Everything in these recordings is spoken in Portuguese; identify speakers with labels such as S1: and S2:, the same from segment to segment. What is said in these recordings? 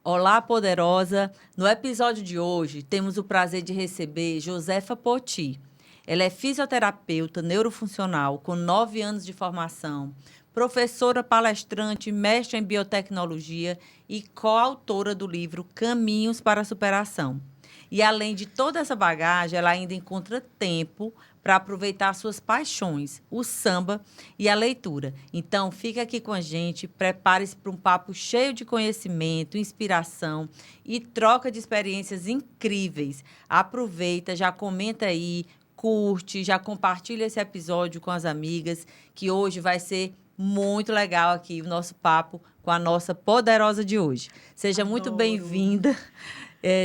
S1: Olá, poderosa! No episódio de hoje, temos o prazer de receber Josefa Poti. Ela é fisioterapeuta neurofuncional com 9 anos de formação, professora palestrante, mestre em biotecnologia e coautora do livro Caminhos para a Superação. E além de toda essa bagagem, ela ainda encontra tempo para aproveitar suas paixões, o samba e a leitura. Então, fica aqui com a gente, prepare-se para um papo cheio de conhecimento, inspiração e troca de experiências incríveis. Aproveita, já comenta aí, curte, já compartilha esse episódio com as amigas, que hoje vai ser muito legal aqui o nosso papo com a nossa poderosa de hoje. Seja muito
S2: Adoro.
S1: bem-vinda.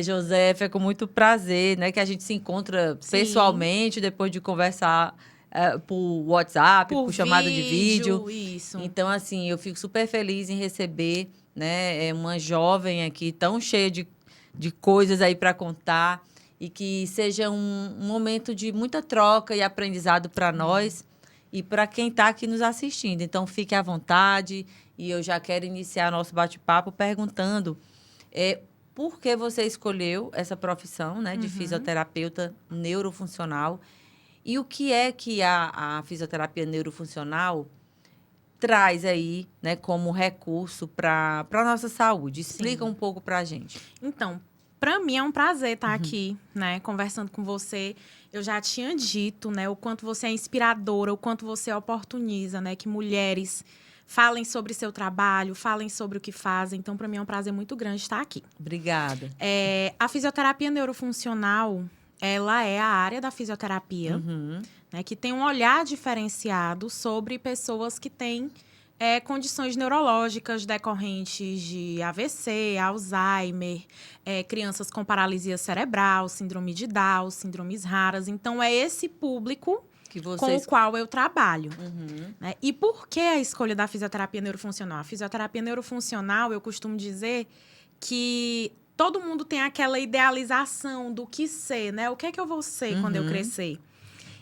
S1: Josefa, é com muito prazer, né, que a gente se encontra
S2: Sim.
S1: pessoalmente, depois de conversar por WhatsApp, por chamada de vídeo.
S2: Isso.
S1: Então, assim, eu fico super feliz em receber, né, uma jovem aqui tão cheia de coisas aí para contar e que seja um momento de muita troca e aprendizado para nós e para quem está aqui nos assistindo. Então, fique à vontade e eu já quero iniciar nosso bate-papo perguntando por que você escolheu essa profissão, né, de fisioterapeuta neurofuncional e o que é que a fisioterapia neurofuncional traz aí, né, como recurso para a nossa saúde? Explica um pouco para a gente.
S2: Então, para mim é um prazer estar aqui, né, conversando com você. Eu já tinha dito, né, o quanto você é inspiradora, o quanto você oportuniza, né, que mulheres falem sobre seu trabalho, falem sobre o que fazem. Então, para mim é um prazer muito grande estar aqui.
S1: Obrigada.
S2: A fisioterapia neurofuncional, ela é a área da fisioterapia, né, que tem um olhar diferenciado sobre pessoas que têm condições neurológicas decorrentes de AVC, Alzheimer, crianças com paralisia cerebral, síndrome de Down, síndromes raras. Então, é esse público com o qual eu trabalho. Né? E por que a escolha da fisioterapia neurofuncional? A fisioterapia neurofuncional, eu costumo dizer que todo mundo tem aquela idealização do que ser, né? O que é que eu vou ser quando eu crescer?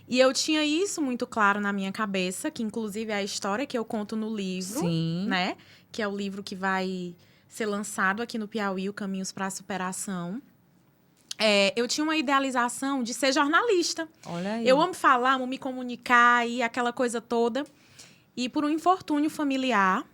S2: E eu tinha isso muito claro na minha cabeça, que inclusive é a história que eu conto no livro,
S1: Sim.
S2: né? Que é o livro que vai ser lançado aqui no Piauí, o Caminhos para a Superação. Eu tinha uma idealização de ser jornalista.
S1: Olha aí.
S2: Eu amo falar, amo me comunicar e aquela coisa toda. E por um infortúnio familiar,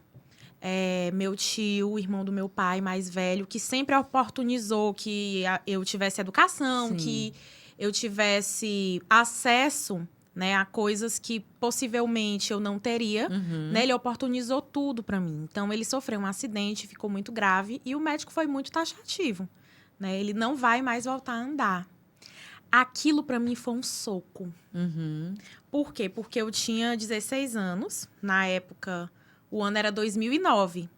S2: meu tio, o irmão do meu pai mais velho, que sempre oportunizou que eu tivesse educação,
S1: Sim.
S2: que eu tivesse acesso, né, a coisas que possivelmente eu não teria. Né, ele oportunizou tudo para mim. Então, ele sofreu um acidente, ficou muito grave e o médico foi muito taxativo. Né, ele não vai mais voltar a andar. Aquilo para mim foi um soco. Por quê? Porque eu tinha 16 anos, na época, o ano era 2009.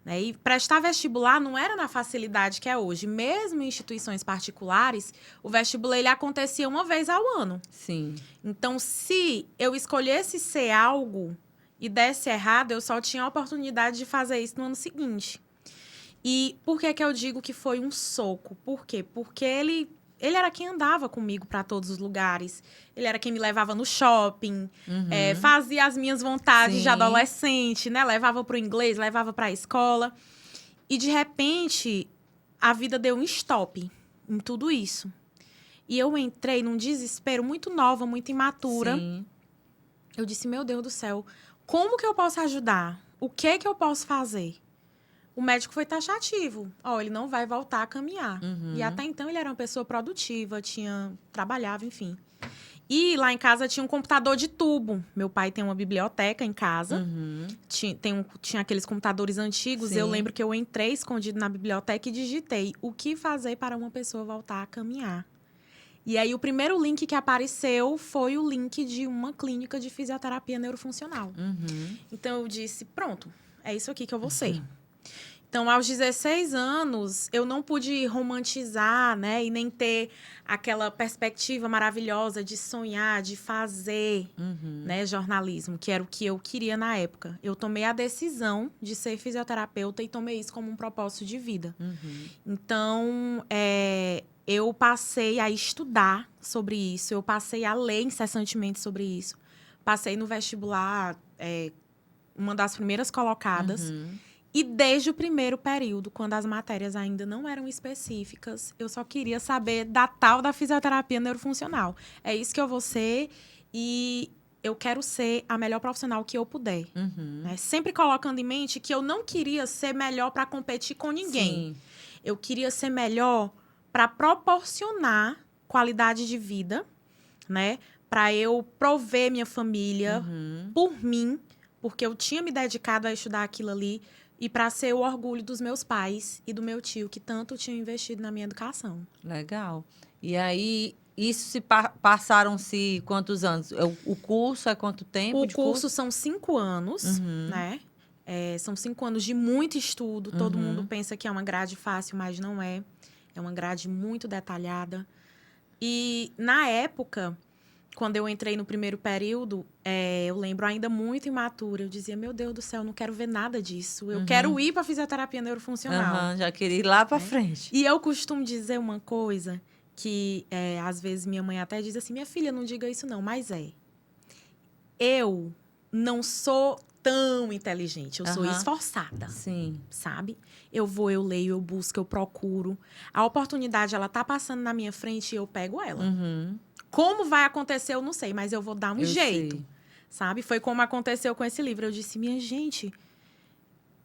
S2: Né? E prestar vestibular não era na facilidade que é hoje. Mesmo em instituições particulares, o vestibular ele acontecia uma vez ao ano.
S1: Sim.
S2: Então, se eu escolhesse ser algo e desse errado, eu só tinha a oportunidade de fazer isso no ano seguinte. E por que eu digo que foi um soco? Por quê? Porque ele era quem andava comigo para todos os lugares. Ele era quem me levava no shopping, fazia as minhas vontades de adolescente, né? Levava para o inglês, levava para a escola. E, de repente, a vida deu um stop em tudo isso. E eu entrei num desespero muito nova, muito imatura.
S1: Sim.
S2: Eu disse, meu Deus do céu, como que eu posso ajudar? O que é que eu posso fazer? O médico foi taxativo. Ele não vai voltar a caminhar. E até então ele era uma pessoa produtiva, trabalhava, enfim. E lá em casa tinha um computador de tubo. Meu pai tem uma biblioteca em casa. Tinha aqueles computadores antigos.
S1: Sim.
S2: Eu lembro que eu entrei escondido na biblioteca e digitei o que fazer para uma pessoa voltar a caminhar. E aí o primeiro link que apareceu foi o link de uma clínica de fisioterapia neurofuncional. Então eu disse, pronto, é isso aqui que eu vou ser. Então, aos 16 anos, eu não pude romantizar, né? E nem ter aquela perspectiva maravilhosa de sonhar, de fazer, né, jornalismo, que era o que eu queria na época. Eu tomei a decisão de ser fisioterapeuta e tomei isso como um propósito de vida. Então, eu passei a estudar sobre isso, eu passei a ler incessantemente sobre isso. Passei no vestibular, uma das primeiras colocadas. E desde o primeiro período, quando as matérias ainda não eram específicas, eu só queria saber da tal da fisioterapia neurofuncional. É isso que eu vou ser e eu quero ser a melhor profissional que eu puder. Né? Sempre colocando em mente que eu não queria ser melhor para competir com ninguém.
S1: Sim.
S2: Eu queria ser melhor para proporcionar qualidade de vida, né? Para eu prover minha família por mim, porque eu tinha me dedicado a estudar aquilo ali e para ser o orgulho dos meus pais e do meu tio, que tanto tinham investido na minha educação.
S1: Legal. E aí, isso passaram-se quantos anos? O curso é quanto tempo
S2: O
S1: de
S2: curso são 5 anos, né? São 5 anos de muito estudo. Todo mundo pensa que é uma grade fácil, mas não é. É uma grade muito detalhada. E, na época, quando eu entrei no primeiro período, eu lembro ainda muito imatura. Eu dizia, meu Deus do céu, não quero ver nada disso. Eu quero ir para a fisioterapia neurofuncional.
S1: Já queria ir lá para frente.
S2: E eu costumo dizer uma coisa que, às vezes, minha mãe até diz assim, minha filha, não diga isso não, mas eu não sou tão inteligente, eu sou esforçada.
S1: Sim.
S2: Sabe? Eu vou, eu leio, eu busco, eu procuro. A oportunidade, ela tá passando na minha frente e eu pego ela. Como vai acontecer, eu não sei, mas eu vou dar um jeito.
S1: Sei.
S2: Sabe? Foi como aconteceu com esse livro. Eu disse, minha gente,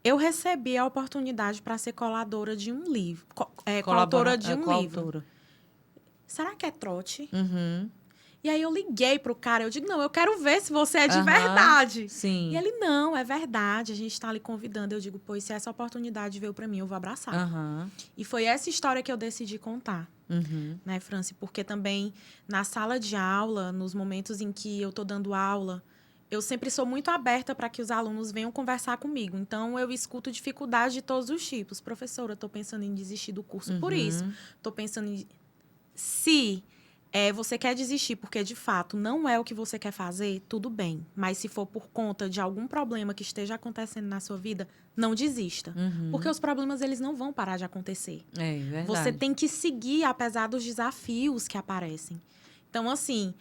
S2: eu recebi a oportunidade para ser coladora de um livro. Coautora de um livro. Será que é trote? E aí eu liguei pro cara, eu digo, não, eu quero ver se você é de verdade.
S1: Sim.
S2: E ele, não, é verdade, a gente tá ali convidando. Eu digo, pois se essa oportunidade veio para mim, eu vou abraçar. E foi essa história que eu decidi contar, né, Franci? Porque também na sala de aula, nos momentos em que eu tô dando aula, eu sempre sou muito aberta para que os alunos venham conversar comigo. Então, eu escuto dificuldades de todos os tipos. Professora, eu tô pensando em desistir do curso por isso. Tô pensando em... Se você quer desistir porque, de fato, não é o que você quer fazer, tudo bem. Mas se for por conta de algum problema que esteja acontecendo na sua vida, não desista. Porque os problemas, eles não vão parar de acontecer.
S1: É verdade.
S2: Você tem que seguir, apesar dos desafios que aparecem. Então, assim,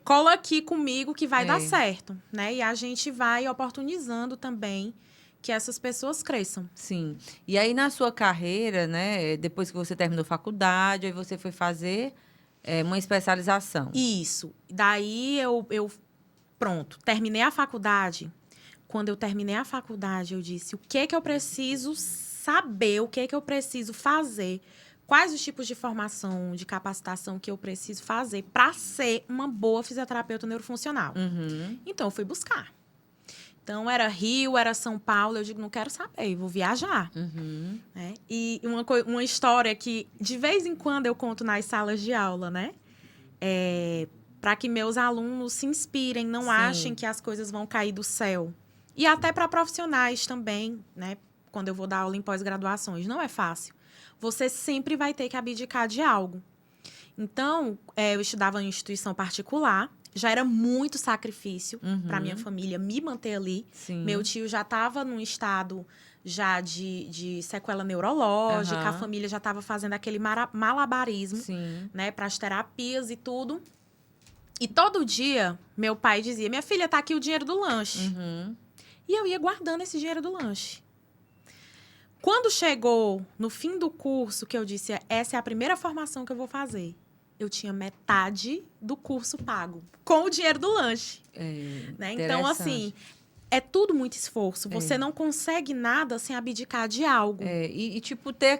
S2: cola aqui comigo que vai dar certo, né? E a gente vai oportunizando também que essas pessoas cresçam.
S1: Sim. E aí, na sua carreira, né, depois que você terminou faculdade, aí você foi fazer uma especialização.
S2: Isso. Daí, pronto, terminei a faculdade. Quando eu terminei a faculdade, eu disse, o que eu preciso saber, o que eu preciso fazer, quais os tipos de formação, de capacitação que eu preciso fazer para ser uma boa fisioterapeuta neurofuncional. Então, eu fui buscar. Então, era Rio, era São Paulo. Eu digo, não quero saber, vou viajar. Né? E uma história que, de vez em quando, eu conto nas salas de aula, né? Para que meus alunos se inspirem, não achem que as coisas vão cair do céu. E até para profissionais também, né? Quando eu vou dar aula em pós-graduações. Não é fácil. Você sempre vai ter que abdicar de algo. Então, eu estudava em instituição particular. Já era muito sacrifício para minha família me manter ali.
S1: Sim.
S2: Meu tio já estava num estado já de sequela neurológica. A família já estava fazendo aquele malabarismo, né, para as terapias e tudo. E todo dia, meu pai dizia, minha filha, tá aqui o dinheiro do lanche. E eu ia guardando esse dinheiro do lanche. Quando chegou no fim do curso, que eu disse, essa é a primeira formação que eu vou fazer, eu tinha metade do curso pago, com o dinheiro do lanche. Né? Então, assim, é tudo muito esforço. Você não consegue nada sem abdicar de algo.
S1: Tipo, ter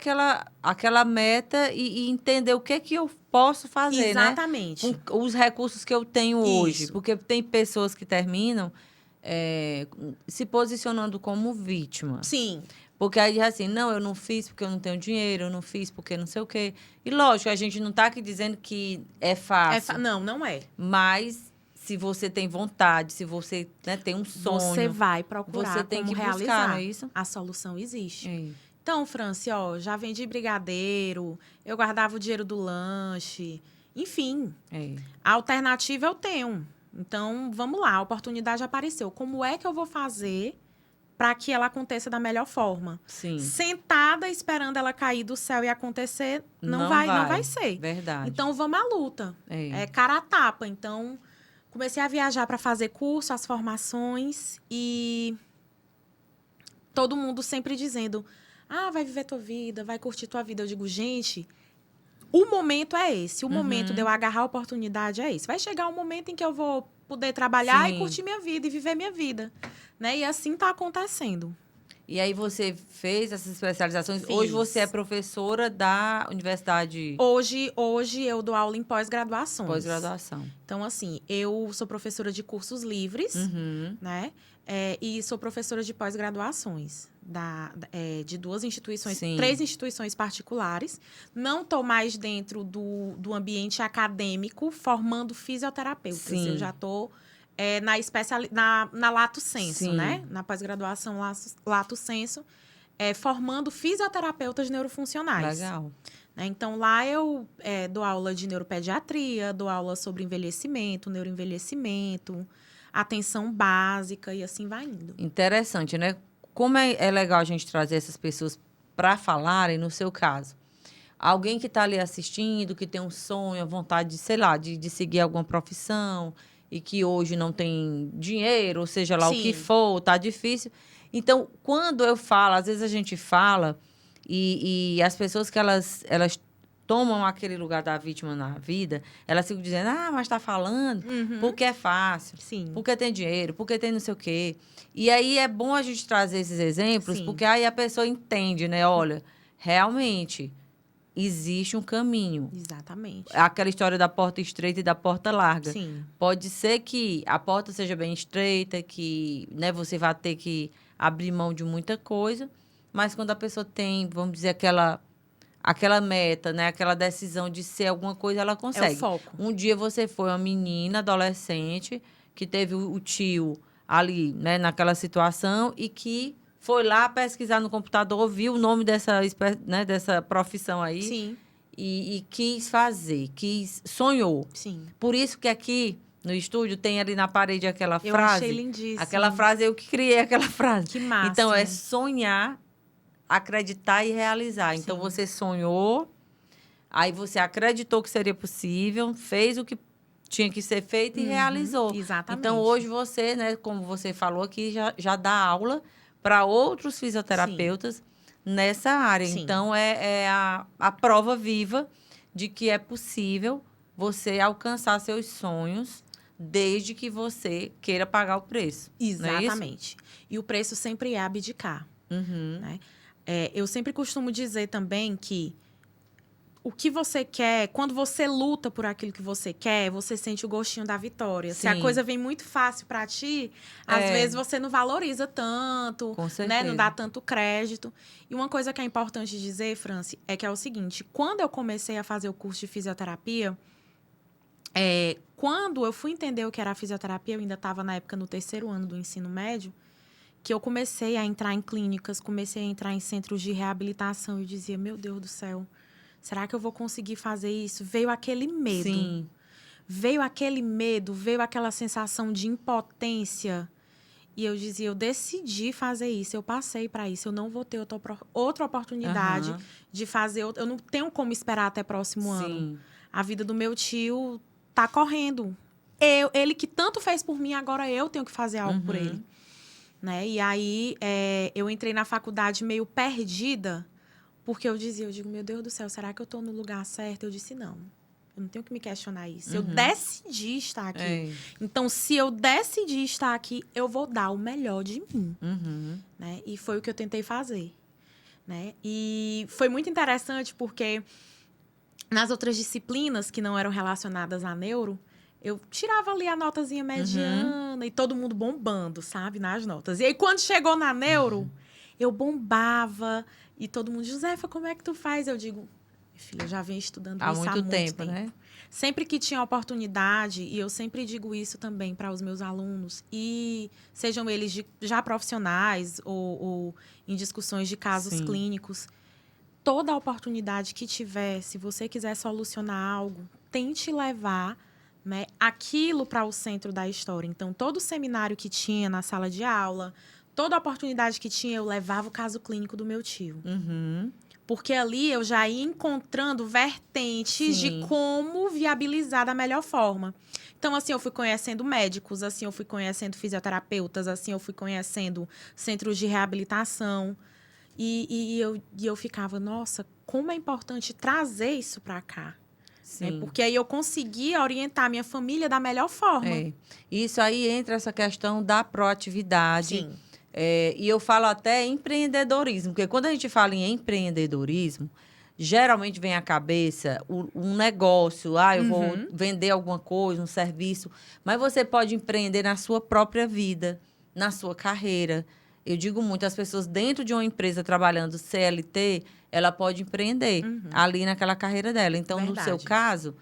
S1: aquela meta e entender o que eu posso fazer,
S2: Exatamente.
S1: né? Com os recursos que eu tenho hoje. Porque tem pessoas que terminam se posicionando como vítima.
S2: Sim.
S1: Porque aí, assim, não, eu não fiz porque eu não tenho dinheiro, eu não fiz porque não sei o quê. E, lógico, a gente não está aqui dizendo que é fácil.
S2: Não é.
S1: Mas, se você tem vontade, se você, né, tem um sonho...
S2: Você vai procurar
S1: você tem
S2: como
S1: que
S2: realizar.
S1: buscar, não é isso?
S2: A solução existe. Então, Franci, já vendi brigadeiro, eu guardava o dinheiro do lanche. Enfim, a alternativa eu tenho. Então, vamos lá, a oportunidade apareceu. Como é que eu vou fazer para que ela aconteça da melhor forma?
S1: Sim.
S2: Sentada esperando ela cair do céu e acontecer, não vai ser.
S1: Verdade.
S2: Então, vamos à luta. É cara a tapa. Então, comecei a viajar para fazer curso, as formações. E todo mundo sempre dizendo, vai viver tua vida, vai curtir tua vida. Eu digo, gente, o momento é esse. O momento de eu agarrar a oportunidade é esse. Vai chegar um momento em que eu vou poder trabalhar e curtir minha vida e viver minha vida. Né? E assim está acontecendo.
S1: E aí você fez essas especializações.
S2: Fiz.
S1: Hoje você é professora da universidade?
S2: Hoje eu dou aula em pós-graduações.
S1: Pós-graduação.
S2: Então, assim, eu sou professora de cursos livres, né? E sou professora de pós-graduações de 2 instituições, 3 instituições particulares. Não estou mais dentro do ambiente acadêmico formando fisioterapeutas.
S1: Sim.
S2: Eu já estou na Lato Sensu, né? Na pós-graduação Lato Sensu, formando fisioterapeutas neurofuncionais.
S1: Legal.
S2: Então, lá eu dou aula de neuropediatria, dou aula sobre envelhecimento, neuroenvelhecimento, atenção básica e assim vai indo.
S1: Interessante, né? Como é legal a gente trazer essas pessoas para falarem, no seu caso. Alguém que está ali assistindo, que tem um sonho, a vontade de, sei lá, de seguir alguma profissão e que hoje não tem dinheiro, ou seja lá o que for, tá difícil. Então, quando eu falo, às vezes a gente fala e as pessoas que elas tomam aquele lugar da vítima na vida, elas ficam dizendo, mas tá falando porque é fácil, porque tem dinheiro, porque tem não sei o quê. E aí é bom a gente trazer esses exemplos, porque aí a pessoa entende, né? Olha, realmente existe um caminho.
S2: Exatamente.
S1: Aquela história da porta estreita e da porta larga.
S2: Sim.
S1: Pode ser que a porta seja bem estreita, que, né, você vai ter que abrir mão de muita coisa, mas quando a pessoa tem, vamos dizer, aquela meta, né, aquela decisão de ser alguma coisa, ela consegue.
S2: É o foco.
S1: Um dia você foi uma menina, adolescente, que teve o tio ali, né, naquela situação e que foi lá pesquisar no computador, viu o nome dessa profissão aí.
S2: Sim.
S1: E quis fazer, sonhou.
S2: Sim.
S1: Por isso que aqui no estúdio tem ali na parede aquela frase.
S2: Eu achei lindíssimo.
S1: Aquela frase, eu que criei aquela frase.
S2: Que massa.
S1: Então, é sonhar, acreditar e realizar. Então, você sonhou, aí você acreditou que seria possível, fez o que tinha que ser feito e realizou.
S2: Exatamente.
S1: Então, hoje você, né, como você falou aqui, já dá aula para outros fisioterapeutas nessa área.
S2: Sim.
S1: Então, é a prova viva de que é possível você alcançar seus sonhos desde que você queira pagar o preço.
S2: Exatamente.
S1: Não é isso?
S2: E o preço sempre é abdicar. Né? Eu sempre costumo dizer também que o que você quer, quando você luta por aquilo que você quer, você sente o gostinho da vitória. Se a coisa vem muito fácil para ti, às vezes você não valoriza tanto,
S1: com certeza,
S2: né? Não dá tanto crédito. E uma coisa que é importante dizer, Franci, é que é o seguinte, quando eu comecei a fazer o curso de fisioterapia, quando eu fui entender o que era a fisioterapia, eu ainda estava na época no 3º ano do ensino médio, que eu comecei a entrar em clínicas, comecei a entrar em centros de reabilitação e dizia, meu Deus do céu, será que eu vou conseguir fazer isso? Veio aquele medo.
S1: Sim.
S2: Veio aquele medo, veio aquela sensação de impotência. E eu dizia, eu decidi fazer isso, eu passei para isso, eu não vou ter outra oportunidade de fazer, eu não tenho como esperar até próximo ano. A vida do meu tio tá correndo. Ele que tanto fez por mim, agora eu tenho que fazer algo por ele. Né? E aí, eu entrei na faculdade meio perdida, porque eu digo, meu Deus do céu, será que eu estou no lugar certo? Eu disse, não, eu não tenho que me questionar isso. Eu decidi estar aqui. Então, se eu decidi estar aqui, eu vou dar o melhor de mim. Né? E foi o que eu tentei fazer. Né? E foi muito interessante, porque nas outras disciplinas que não eram relacionadas à neuro, eu tirava ali a notazinha mediana e todo mundo bombando, sabe? Nas notas. E aí, quando chegou na neuro, eu bombava e todo mundo, Josefa, como é que tu faz? Eu digo, filha, eu já venho estudando isso há muito tempo.
S1: Né?
S2: Sempre que tinha oportunidade, e eu sempre digo isso também para os meus alunos, e sejam eles já profissionais ou em discussões de casos clínicos, toda oportunidade que tiver, se você quiser solucionar algo, tente levar, né, aquilo para o centro da história. Então, todo seminário que tinha na sala de aula, toda oportunidade que tinha, eu levava o caso clínico do meu tio. Porque ali eu já ia encontrando vertentes de como viabilizar da melhor forma. Então, assim, eu fui conhecendo médicos, assim, eu fui conhecendo fisioterapeutas, assim, eu fui conhecendo centros de reabilitação. E eu ficava, nossa, como é importante trazer isso para cá. Né?
S1: Sim.
S2: Porque aí eu conseguia orientar a minha família da melhor forma.
S1: Isso aí entra essa questão da proatividade.
S2: Sim.
S1: E eu falo até empreendedorismo, porque quando a gente fala em empreendedorismo, geralmente vem à cabeça um negócio. Eu vou vender alguma coisa, um serviço. Mas você pode empreender na sua própria vida, na sua carreira. Eu digo muito, as pessoas dentro de uma empresa trabalhando CLT, ela pode empreender ali naquela carreira dela. Então, no seu caso,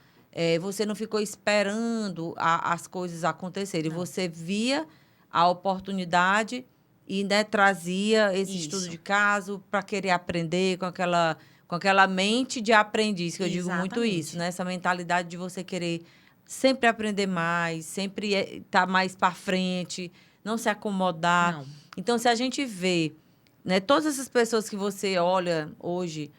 S1: você não ficou esperando as coisas acontecerem. Você via a oportunidade e, né, trazia esse estudo de caso para querer aprender com aquela mente de aprendiz, que eu digo muito isso, né? Essa mentalidade de você querer sempre aprender mais, sempre estar mais para frente, não se acomodar.
S2: Não.
S1: Então, se a gente vê, né, todas essas pessoas que você olha hoje,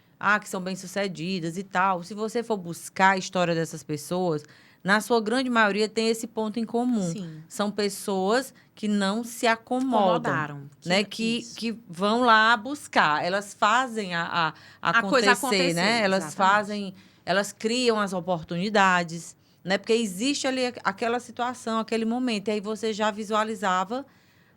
S1: que são bem-sucedidas e tal, se você for buscar a história dessas pessoas, na sua grande maioria tem esse ponto em comum.
S2: Sim.
S1: São pessoas que não se acomodam, né? Que vão lá buscar. Elas fazem a
S2: coisa acontecer,
S1: né? Elas
S2: exatamente.
S1: elas criam as oportunidades, né? Porque existe ali aquela situação, aquele momento. E aí você já visualizava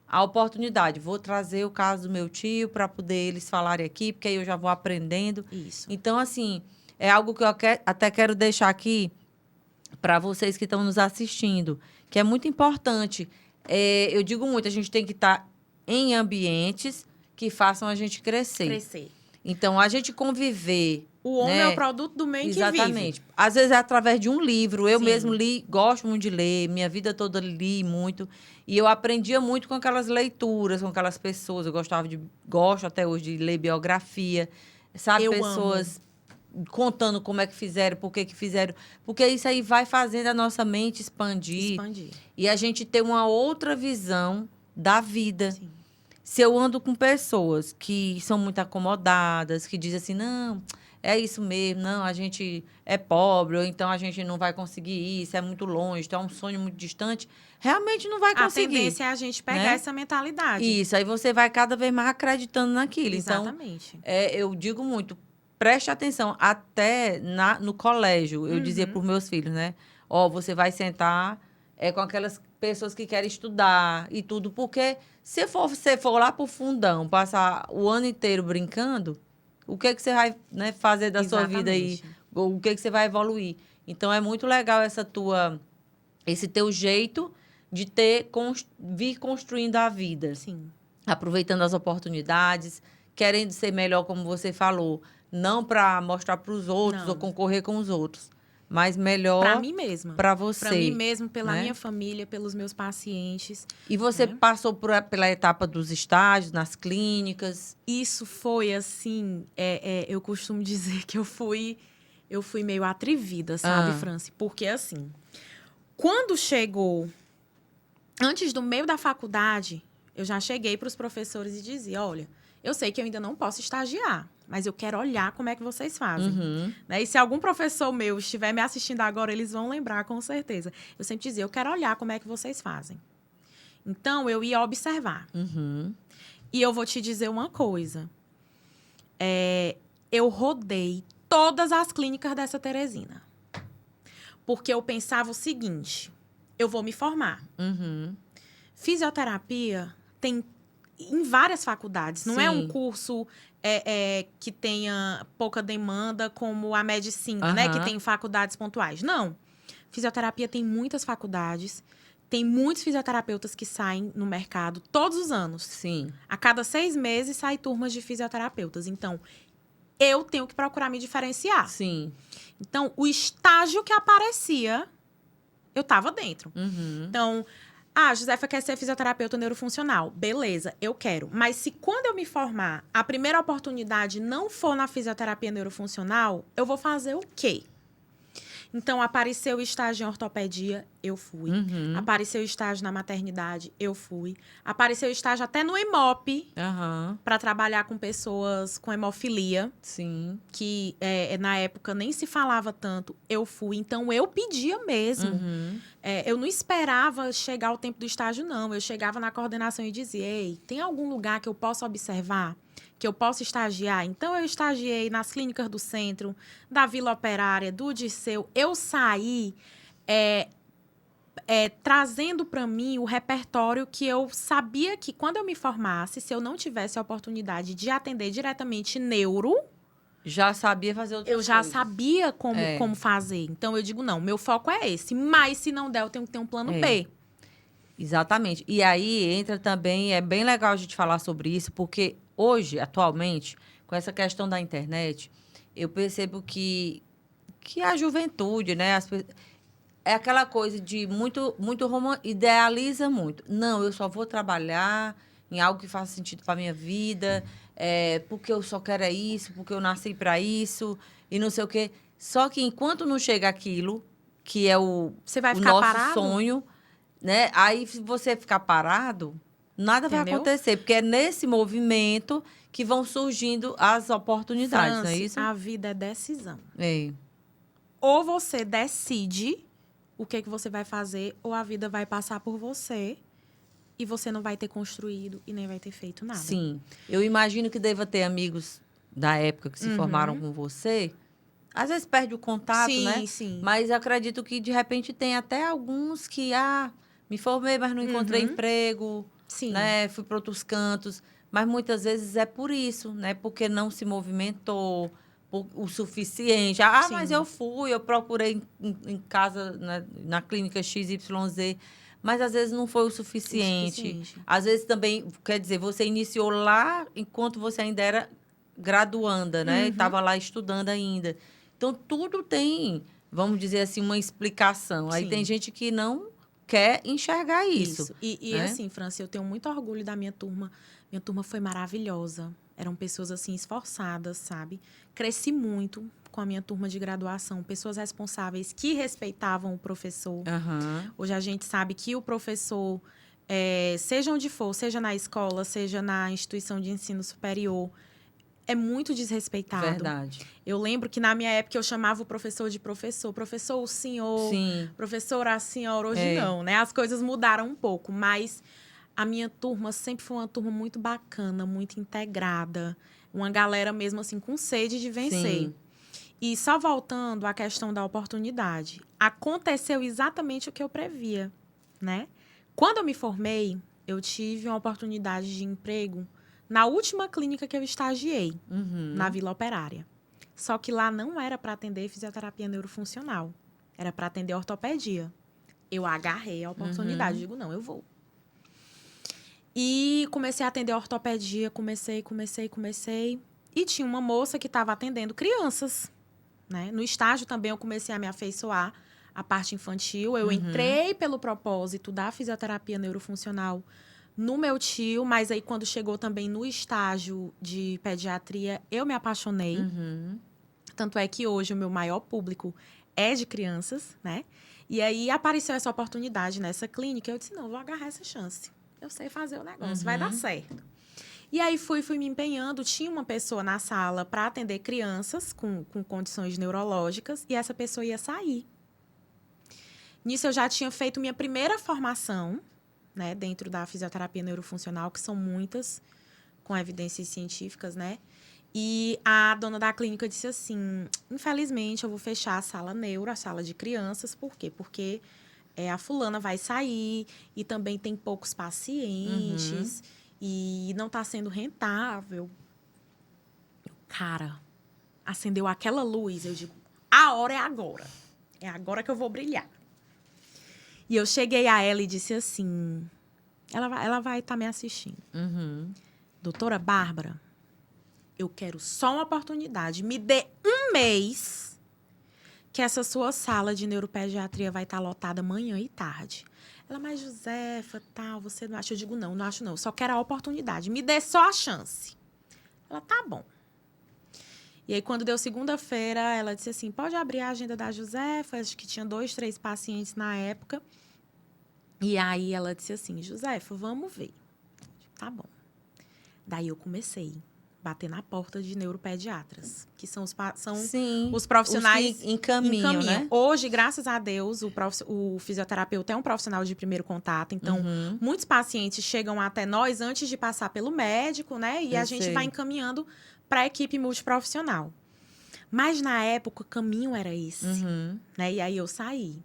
S1: a oportunidade. Vou trazer o caso do meu tio para poder eles falarem aqui, porque aí eu já vou aprendendo.
S2: Isso.
S1: Então, assim, é algo que eu até quero deixar aqui para vocês que estão nos assistindo, que é muito importante. Eu digo muito, a gente tem que estar em ambientes que façam a gente crescer. Então, a gente conviver...
S2: O homem é o produto do meio que vive.
S1: Exatamente. Às vezes é através de um livro. Eu mesmo li, gosto muito de ler, minha vida toda li muito. E eu aprendia muito com aquelas leituras, com aquelas pessoas. Eu gosto até hoje de ler biografia. Sabe, pessoas contando como é que fizeram, por que fizeram. Porque isso aí vai fazendo a nossa mente expandir. E a gente ter uma outra visão da vida.
S2: Sim.
S1: Se eu ando com pessoas que são muito acomodadas, que dizem assim, não, é isso mesmo, não, a gente é pobre, ou então a gente não vai conseguir isso, é muito longe, então é um sonho muito distante, realmente não vai conseguir.
S2: A tendência é a gente pegar essa mentalidade.
S1: Isso, aí você vai cada vez mais acreditando naquilo.
S2: Exatamente.
S1: Então, eu digo muito, preste atenção, até no colégio, eu dizia para os meus filhos, né? Você vai sentar com aquelas pessoas que querem estudar e tudo, porque se você for lá para o fundão, passar o ano inteiro brincando, o que você vai, né, fazer da sua vida aí? O que você vai evoluir? Então, é muito legal esse teu jeito de vir construindo a vida.
S2: Sim.
S1: Aproveitando as oportunidades, querendo ser melhor, como você falou. Não para mostrar para os outros ou concorrer com os outros, mas melhor
S2: para mim mesma.
S1: Para você.
S2: Para mim mesmo, pela minha família, pelos meus pacientes.
S1: E você passou pela etapa dos estágios, nas clínicas?
S2: Isso foi, assim, eu costumo dizer que eu fui meio atrevida, sabe, Franci? Porque, assim, quando chegou, antes do meio da faculdade, eu já cheguei para os professores e dizia, olha, eu sei que eu ainda não posso estagiar, mas eu quero olhar como é que vocês fazem. Né? E se algum professor meu estiver me assistindo agora, eles vão lembrar, com certeza. Eu sempre dizia, eu quero olhar como é que vocês fazem. Então, eu ia observar. E eu vou te dizer uma coisa. Eu rodei todas as clínicas dessa Teresina. Porque eu pensava o seguinte, eu vou me formar. Fisioterapia tem em várias faculdades. Não é um curso que tenha pouca demanda como a medicina, né? Que tem faculdades pontuais. Não. Fisioterapia tem muitas faculdades. Tem muitos fisioterapeutas que saem no mercado todos os anos.
S1: Sim.
S2: A cada 6 meses saem turmas de fisioterapeutas. Então, eu tenho que procurar me diferenciar.
S1: Sim.
S2: Então, o estágio que aparecia, eu estava dentro. Então, Josefa quer ser fisioterapeuta neurofuncional. Beleza, eu quero. Mas se quando eu me formar, a primeira oportunidade não for na fisioterapia neurofuncional, eu vou fazer o quê? Então, apareceu estágio em ortopedia, eu fui. Apareceu estágio na maternidade, eu fui. Apareceu estágio até no Hemop, para trabalhar com pessoas com hemofilia.
S1: Sim.
S2: Que na época nem se falava tanto, eu fui. Então, eu pedia mesmo. Eu não esperava chegar o tempo do estágio, não. Eu chegava na coordenação e dizia, ei, tem algum lugar que eu possa observar? Que eu possa estagiar? Então, eu estagiei nas clínicas do centro, da Vila Operária, do Dirceu. Eu saí trazendo para mim o repertório que eu sabia que, quando eu me formasse, se eu não tivesse a oportunidade de atender diretamente neuro,
S1: já sabia fazer outras coisas.
S2: Eu já sabia como fazer. Então, eu digo, não, meu foco é esse. Mas, se não der, eu tenho que ter um plano B.
S1: Exatamente. E aí entra também, é bem legal a gente falar sobre isso, porque hoje, atualmente, com essa questão da internet, eu percebo que a juventude, né? É aquela coisa de muito idealiza muito. Não, eu só vou trabalhar em algo que faça sentido para minha vida, porque eu só quero isso, porque eu nasci para isso, e não sei o quê. Só que enquanto não chega aquilo, que é
S2: Você vai
S1: o
S2: ficar
S1: nosso
S2: parado?
S1: sonho, né? Aí, se você ficar parado, nada vai acontecer, porque é nesse movimento que vão surgindo as oportunidades, não é isso?
S2: A vida é decisão.
S1: É.
S2: Ou você decide o que você vai fazer, ou a vida vai passar por você e você não vai ter construído e nem vai ter feito nada.
S1: Sim. Eu imagino que deva ter amigos da época que se formaram com você. Às vezes perde o contato, né?
S2: Sim.
S1: Mas acredito que, de repente, tem até alguns que, me formei, mas não encontrei emprego, né? Fui para outros cantos. Mas muitas vezes é por isso, né? Porque não se movimentou o suficiente. Mas eu procurei em casa, na clínica XYZ. Mas às vezes não foi o suficiente. Às vezes também, quer dizer, você iniciou lá enquanto você ainda era graduanda, né? Estava lá estudando ainda. Então, tudo tem, vamos dizer assim, uma explicação. Aí tem gente que não quer enxergar isso.
S2: E
S1: né?
S2: assim, Franci, eu tenho muito orgulho da minha turma. Minha turma foi maravilhosa. Eram pessoas, assim, esforçadas, sabe? Cresci muito com a minha turma de graduação. Pessoas responsáveis que respeitavam o professor. Hoje a gente sabe que o professor, seja onde for, seja na escola, seja na instituição de ensino superior, é muito desrespeitado.
S1: Verdade.
S2: Eu lembro que, na minha época, eu chamava o professor de professor. Professor, o senhor.
S1: Sim.
S2: Professora, a senhora. Hoje não, né? As coisas mudaram um pouco, mas a minha turma sempre foi uma turma muito bacana, muito integrada. Uma galera mesmo, assim, com sede de vencer.
S1: Sim.
S2: E só voltando à questão da oportunidade. Aconteceu exatamente o que eu previa, né? Quando eu me formei, eu tive uma oportunidade de emprego na última clínica que eu estagiei, na Vila Operária. Só que lá não era para atender fisioterapia neurofuncional. Era para atender ortopedia. Eu agarrei a oportunidade. Digo, não, eu vou. E comecei a atender ortopedia. Comecei. E tinha uma moça que estava atendendo crianças. Né? No estágio também eu comecei a me afeiçoar à parte infantil. Eu entrei pelo propósito da fisioterapia neurofuncional no meu tio, mas aí quando chegou também no estágio de pediatria, eu me apaixonei. Tanto é que hoje o meu maior público é de crianças, né? E aí apareceu essa oportunidade nessa clínica, eu disse, não, vou agarrar essa chance. Eu sei fazer o negócio, vai dar certo. E aí fui me empenhando, tinha uma pessoa na sala para atender crianças com condições neurológicas e essa pessoa ia sair. Nisso eu já tinha feito minha primeira formação, né, dentro da fisioterapia neurofuncional, que são muitas, com evidências científicas, né? E a dona da clínica disse assim, infelizmente, eu vou fechar a sala neuro, a sala de crianças. Por quê? Porque a fulana vai sair e também tem poucos pacientes e não está sendo rentável. Cara, acendeu aquela luz, eu digo, a hora é agora. É agora que eu vou brilhar. E eu cheguei a ela e disse assim, ela vai estar me assistindo. Doutora Bárbara, eu quero só uma oportunidade. Me dê um mês que essa sua sala de neuropediatria vai estar lotada manhã e tarde. Ela, mas Josefa, tal, você não acha? Eu digo, não acho não. Eu só quero a oportunidade. Me dê só a chance. Ela, tá bom. E aí, quando deu segunda-feira, ela disse assim, pode abrir a agenda da Josefa? Acho que tinha 2, 3 pacientes na época. E aí, ela disse assim, Josefa, vamos ver. Tá bom. Daí, eu comecei a bater na porta de neuropediatras, que são
S1: Sim,
S2: os profissionais
S1: os que encaminham, né?
S2: Hoje, graças a Deus, o fisioterapeuta é um profissional de primeiro contato. Então, muitos pacientes chegam até nós antes de passar pelo médico, né? E a gente vai encaminhando para a equipe multiprofissional. Mas, na época, o caminho era esse. Né? E aí, eu saí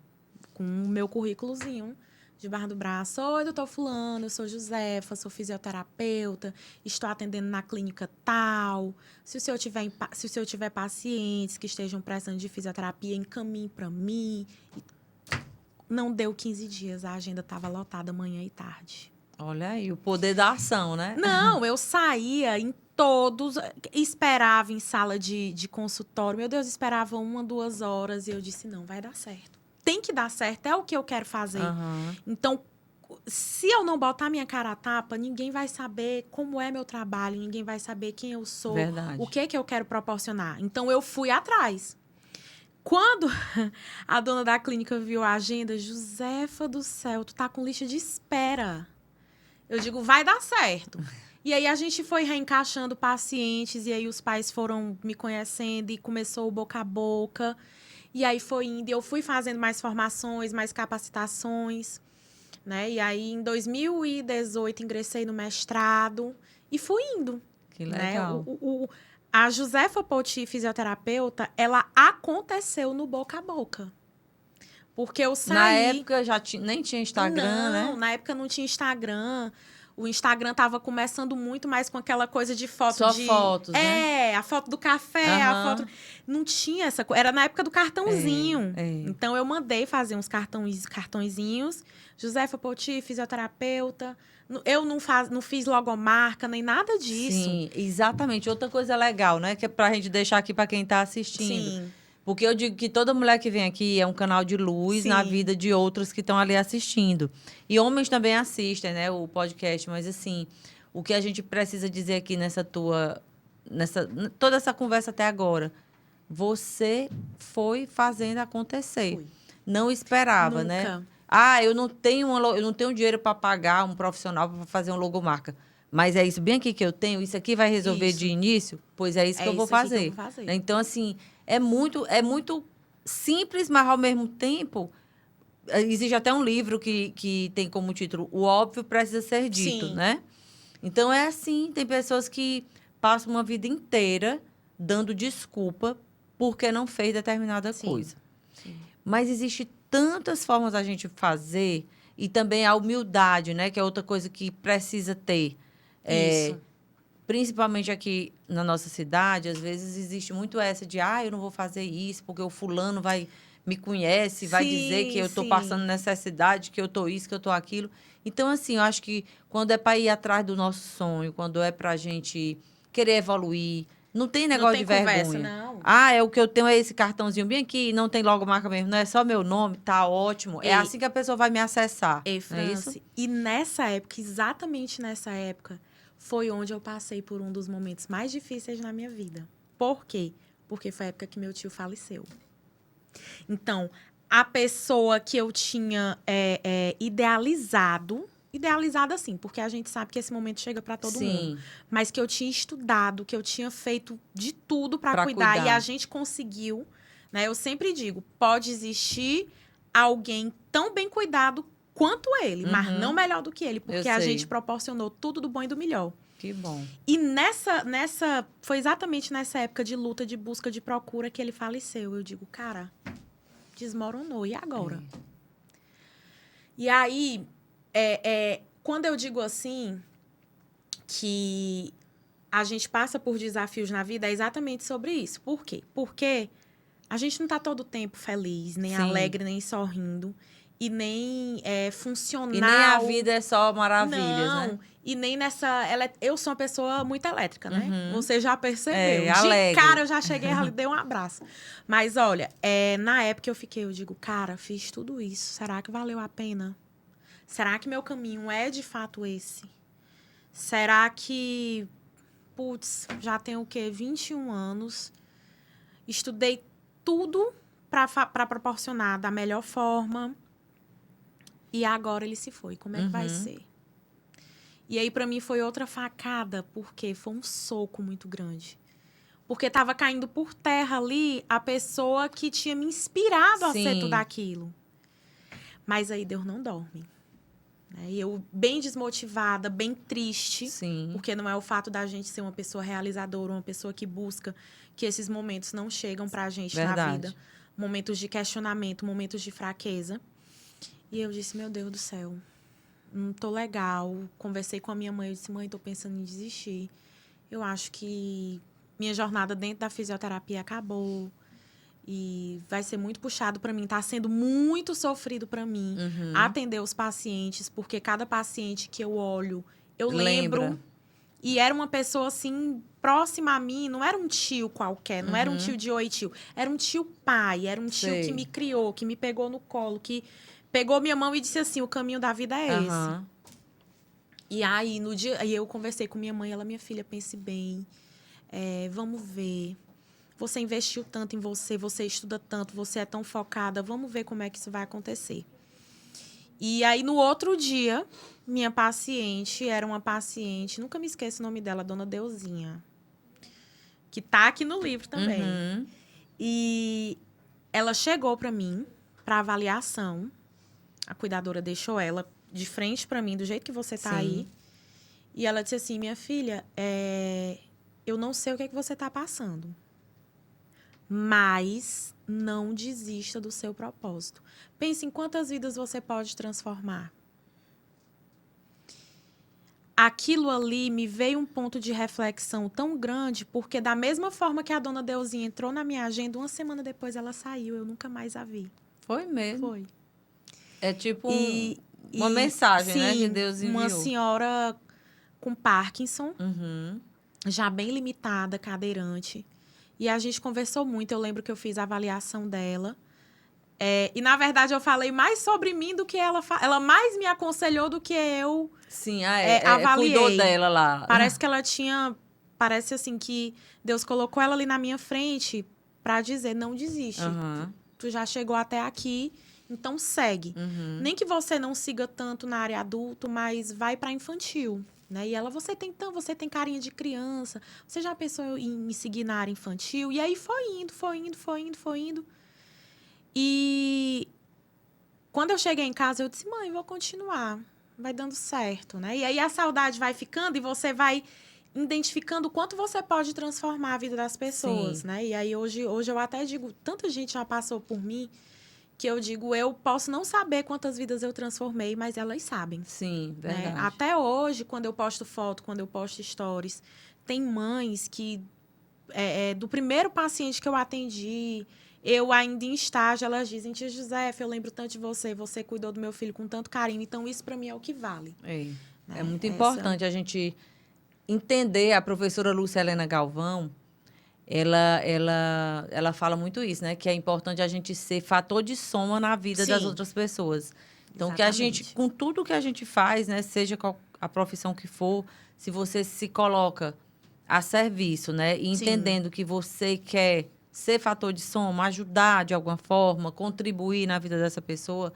S2: com o meu currículozinho debaixo do braço. Oi, doutor fulano, eu sou Josefa, sou fisioterapeuta, estou atendendo na clínica tal. Se o senhor tiver pacientes que estejam precisando de fisioterapia, encaminhe para mim. Não deu 15 dias, a agenda estava lotada manhã e tarde.
S1: Olha aí, o poder da ação, né?
S2: Não, eu saía em todos, esperava em sala de consultório. Meu Deus, esperava 1, 2 horas e eu disse, não, vai dar certo. Tem que dar certo, é o que eu quero fazer. Então, se eu não botar minha cara a tapa, ninguém vai saber como é meu trabalho, ninguém vai saber quem eu sou, o que eu quero proporcionar. Então, eu fui atrás. Quando a dona da clínica viu a agenda, Josefa do céu, tu tá com lista de espera. Eu digo, vai dar certo. E aí, a gente foi reencaixando pacientes, e aí os pais foram me conhecendo, e começou o boca a boca. E aí foi indo, e eu fui fazendo mais formações, mais capacitações, né? E aí, em 2018, ingressei no mestrado e fui indo.
S1: Que legal.
S2: Né? A Josefa Poti, fisioterapeuta, ela aconteceu no boca a boca. Porque eu saí...
S1: Na época já nem tinha Instagram, né?
S2: Não, na época não tinha Instagram. O Instagram tava começando muito mais com aquela coisa de foto
S1: Só fotos, né?
S2: A foto do café, a foto... Não tinha essa coisa. Era na época do cartãozinho. Então, eu mandei fazer uns cartõezinhos. Josefa Poti, fisioterapeuta. Eu não fiz logomarca, nem nada disso.
S1: Sim, exatamente. Outra coisa legal, né? Que é pra gente deixar aqui para quem tá assistindo.
S2: Sim.
S1: Porque eu digo que toda mulher que vem aqui é um canal de luz na vida de outras que estão ali assistindo. E homens também assistem, né, o podcast. Mas, assim, o que a gente precisa dizer aqui toda essa conversa até agora, você foi fazendo acontecer.
S2: Fui.
S1: Não esperava, né? Ah, eu não tenho dinheiro para pagar um profissional para fazer uma logomarca. Mas é isso bem aqui que eu tenho, isso aqui vai resolver de início? Pois é isso que eu vou fazer. Então, assim, é muito simples, mas ao mesmo tempo, existe até um livro que tem como título O Óbvio Precisa Ser Dito, né? Então, é assim, tem pessoas que passam uma vida inteira dando desculpa porque não fez determinada coisa. Mas existe tantas formas da gente fazer e também a humildade, né? Que é outra coisa que precisa ter. Principalmente aqui na nossa cidade, às vezes existe muito essa de eu não vou fazer isso porque o fulano me conhece, vai dizer que eu estou passando necessidade, que eu estou isso, que eu estou aquilo. Então, assim, eu acho que quando é para ir atrás do nosso sonho, quando é para a gente querer evoluir, não tem negócio de vergonha.
S2: Conversa, não.
S1: É o que eu tenho é esse cartãozinho bem aqui, não tem logomarca mesmo, não é só meu nome, tá ótimo. É assim que a pessoa vai me acessar.
S2: Franci, e nessa época, exatamente nessa época, foi onde eu passei por um dos momentos mais difíceis na minha vida. Por quê? Porque foi a época que meu tio faleceu. Então, a pessoa que eu tinha idealizado assim, porque a gente sabe que esse momento chega para todo mundo, mas que eu tinha estudado, que eu tinha feito de tudo para cuidar, e a gente conseguiu, né? Eu sempre digo, pode existir alguém tão bem cuidado quanto ele, mas não melhor do que ele, porque a gente proporcionou tudo do bom e do melhor.
S1: Que bom.
S2: E foi exatamente nessa época de luta, de busca, de procura que ele faleceu. Eu digo, cara, desmoronou, e agora? E aí, quando eu digo assim, que a gente passa por desafios na vida, é exatamente sobre isso. Por quê? Porque a gente não está todo o tempo feliz, nem alegre, nem sorrindo. E nem funcional.
S1: E nem a vida é só maravilhas, né?
S2: E nem nessa... Eu sou uma pessoa muito elétrica, né? Você já percebeu.
S1: Alegre.
S2: Cara, eu já cheguei ali, dei um abraço. Mas, olha, na época eu digo, cara, fiz tudo isso. Será que valeu a pena? Será que meu caminho é de fato esse? Será que... Putz, já tenho o quê? 21 anos... estudei tudo para proporcionar da melhor forma. E agora ele se foi. Como é que vai ser? E aí, para mim, foi outra facada, porque foi um soco muito grande. Porque estava caindo por terra ali a pessoa que tinha me inspirado a ser tudo aquilo. Mas aí Deus não dorme. Né? E eu bem desmotivada, bem triste.
S1: Sim.
S2: Porque não é o fato da gente ser uma pessoa realizadora, uma pessoa que busca, que esses momentos não chegam pra gente na vida. Momentos de questionamento, momentos de fraqueza. E eu disse, meu Deus do céu, não tô legal. Conversei com a minha mãe, eu disse, mãe, tô pensando em desistir. Eu acho que minha jornada dentro da fisioterapia acabou. E vai ser muito puxado para mim. Tá sendo muito sofrido para mim atender os pacientes, porque cada paciente que eu olho, eu lembro. E era uma pessoa, assim, próxima a mim. Não era um tio qualquer, não era um tio de oi, tio. Era um tio pai, era um tio que me criou, que me pegou no colo, que pegou minha mão e disse assim, o caminho da vida é esse. E aí, no dia, aí eu conversei com minha mãe, ela, minha filha, pense bem, vamos ver. Você investiu tanto em você, você estuda tanto, você é tão focada, vamos ver como é que isso vai acontecer. E aí, no outro dia, minha paciente era uma paciente, nunca me esqueço o nome dela, Dona Deusinha, que tá aqui no livro também. E ela chegou para mim, para avaliação. A cuidadora deixou ela de frente para mim, do jeito que você tá aí. E ela disse assim, minha filha, eu não sei o que é que você tá passando. Mas não desista do seu propósito. Pense em quantas vidas você pode transformar. Aquilo ali me veio um ponto de reflexão tão grande, porque da mesma forma que a Dona Deusinha entrou na minha agenda, uma semana depois ela saiu, eu nunca mais a vi.
S1: Foi mesmo?
S2: Foi.
S1: É tipo uma mensagem,
S2: sim,
S1: né, que Deus enviou.
S2: Uma senhora com Parkinson, já bem limitada, cadeirante. E a gente conversou muito. Eu lembro que eu fiz a avaliação dela. E, na verdade, eu falei mais sobre mim do que ela... Ela mais me aconselhou do que eu avaliei.
S1: Cuidou dela lá.
S2: Parece que ela tinha... Parece, assim, que Deus colocou ela ali na minha frente para dizer, não desiste. Tu já chegou até aqui, então segue. Nem que você não siga tanto na área adulto, mas vai para infantil. Né? E ela, você tem carinha de criança, você já pensou em me seguir na área infantil? E aí foi indo. E quando eu cheguei em casa, eu disse, mãe, vou continuar, vai dando certo, né? E aí a saudade vai ficando e você vai identificando o quanto você pode transformar a vida das pessoas, né? E aí hoje eu até digo, tanta gente já passou por mim, que eu digo, eu posso não saber quantas vidas eu transformei, mas elas sabem.
S1: Sim, verdade.
S2: Né? Até hoje, quando eu posto foto, quando eu posto stories, tem mães que, do primeiro paciente que eu atendi, eu ainda em estágio, elas dizem, tia Josefa, eu lembro tanto de você, você cuidou do meu filho com tanto carinho, então isso para mim é o que vale.
S1: Né? É muito importante a gente entender. A professora Lúcia Helena Galvão, ela fala muito isso, né? Que é importante a gente ser fator de soma na vida das outras pessoas. Então, que a gente, com tudo que a gente faz, né? Seja qual a profissão que for, se você se coloca a serviço, né? E entendendo que você quer ser fator de soma, ajudar de alguma forma, contribuir na vida dessa pessoa,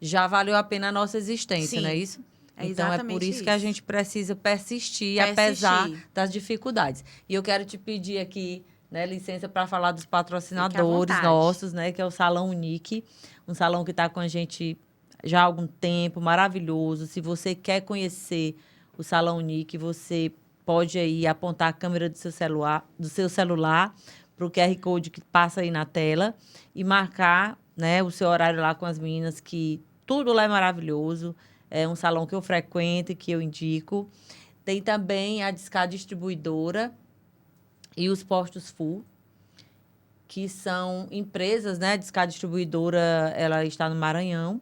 S1: já valeu a pena a nossa existência, não é isso? Então, é por isso que a gente precisa persistir, apesar das dificuldades. E eu quero te pedir aqui, né, licença para falar dos patrocinadores nossos, né, que é o Salão Unique, um salão que está com a gente já há algum tempo, maravilhoso. Se você quer conhecer o Salão Unique, você pode aí apontar a câmera do seu celular para o QR Code que passa aí na tela e marcar, né, o seu horário lá com as meninas, que tudo lá é maravilhoso. É um salão que eu frequento e que eu indico. Tem também a Discar Distribuidora e os Postos Full, que são empresas, né? A Discar Distribuidora, ela está no Maranhão.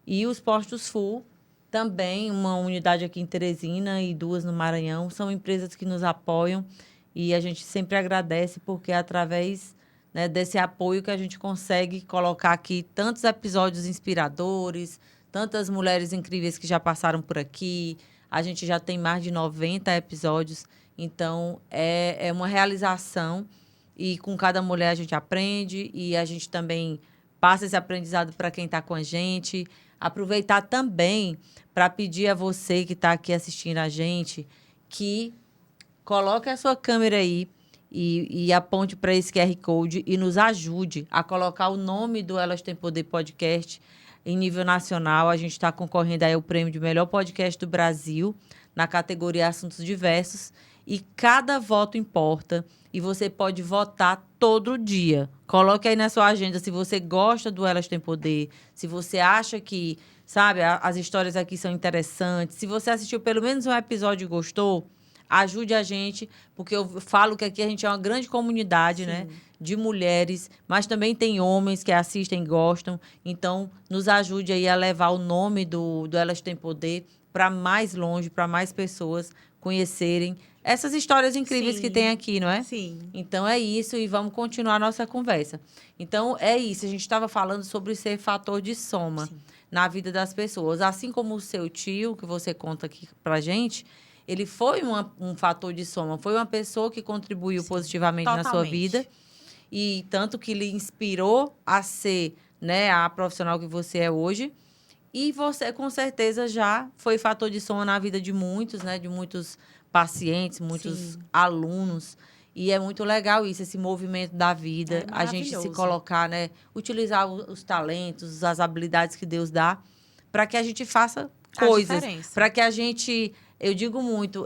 S1: E os Postos Full, também uma unidade aqui em Teresina e 2 no Maranhão. São empresas que nos apoiam e a gente sempre agradece, porque é através, né, desse apoio que a gente consegue colocar aqui tantos episódios inspiradores, tantas mulheres incríveis que já passaram por aqui. A gente já tem mais de 90 episódios. Então, é uma realização e com cada mulher a gente aprende e a gente também passa esse aprendizado para quem está com a gente. Aproveitar também para pedir a você que está aqui assistindo a gente que coloque a sua câmera aí e aponte para esse QR Code e nos ajude a colocar o nome do Elas Têm Poder Podcast em nível nacional. A gente está concorrendo aí ao prêmio de melhor podcast do Brasil na categoria Assuntos Diversos. E cada voto importa e você pode votar todo dia. Coloque aí na sua agenda se você gosta do Elas Têm Poder, se você acha que, sabe, as histórias aqui são interessantes, se você assistiu pelo menos um episódio e gostou, ajude a gente, porque eu falo que aqui a gente é uma grande comunidade, né, de mulheres, mas também tem homens que assistem e gostam. Então, nos ajude aí a levar o nome do Elas Têm Poder para mais longe, para mais pessoas conhecerem essas histórias incríveis que tem aqui, não é?
S2: Sim.
S1: Então, é isso e vamos continuar a nossa conversa. Então, é isso. A gente estava falando sobre ser fator de soma na vida das pessoas. Assim como o seu tio, que você conta aqui pra gente, ele foi um fator de soma. Foi uma pessoa que contribuiu positivamente na sua vida. E tanto que lhe inspirou a ser, né, a profissional que você é hoje. E você, com certeza, já foi fator de soma na vida de muitos, né? De muitos pacientes, muitos alunos. E é muito legal isso, esse movimento da vida. A gente se colocar, né? Utilizar os talentos, as habilidades que Deus dá para que a gente faça coisas. Para que a gente, eu digo muito,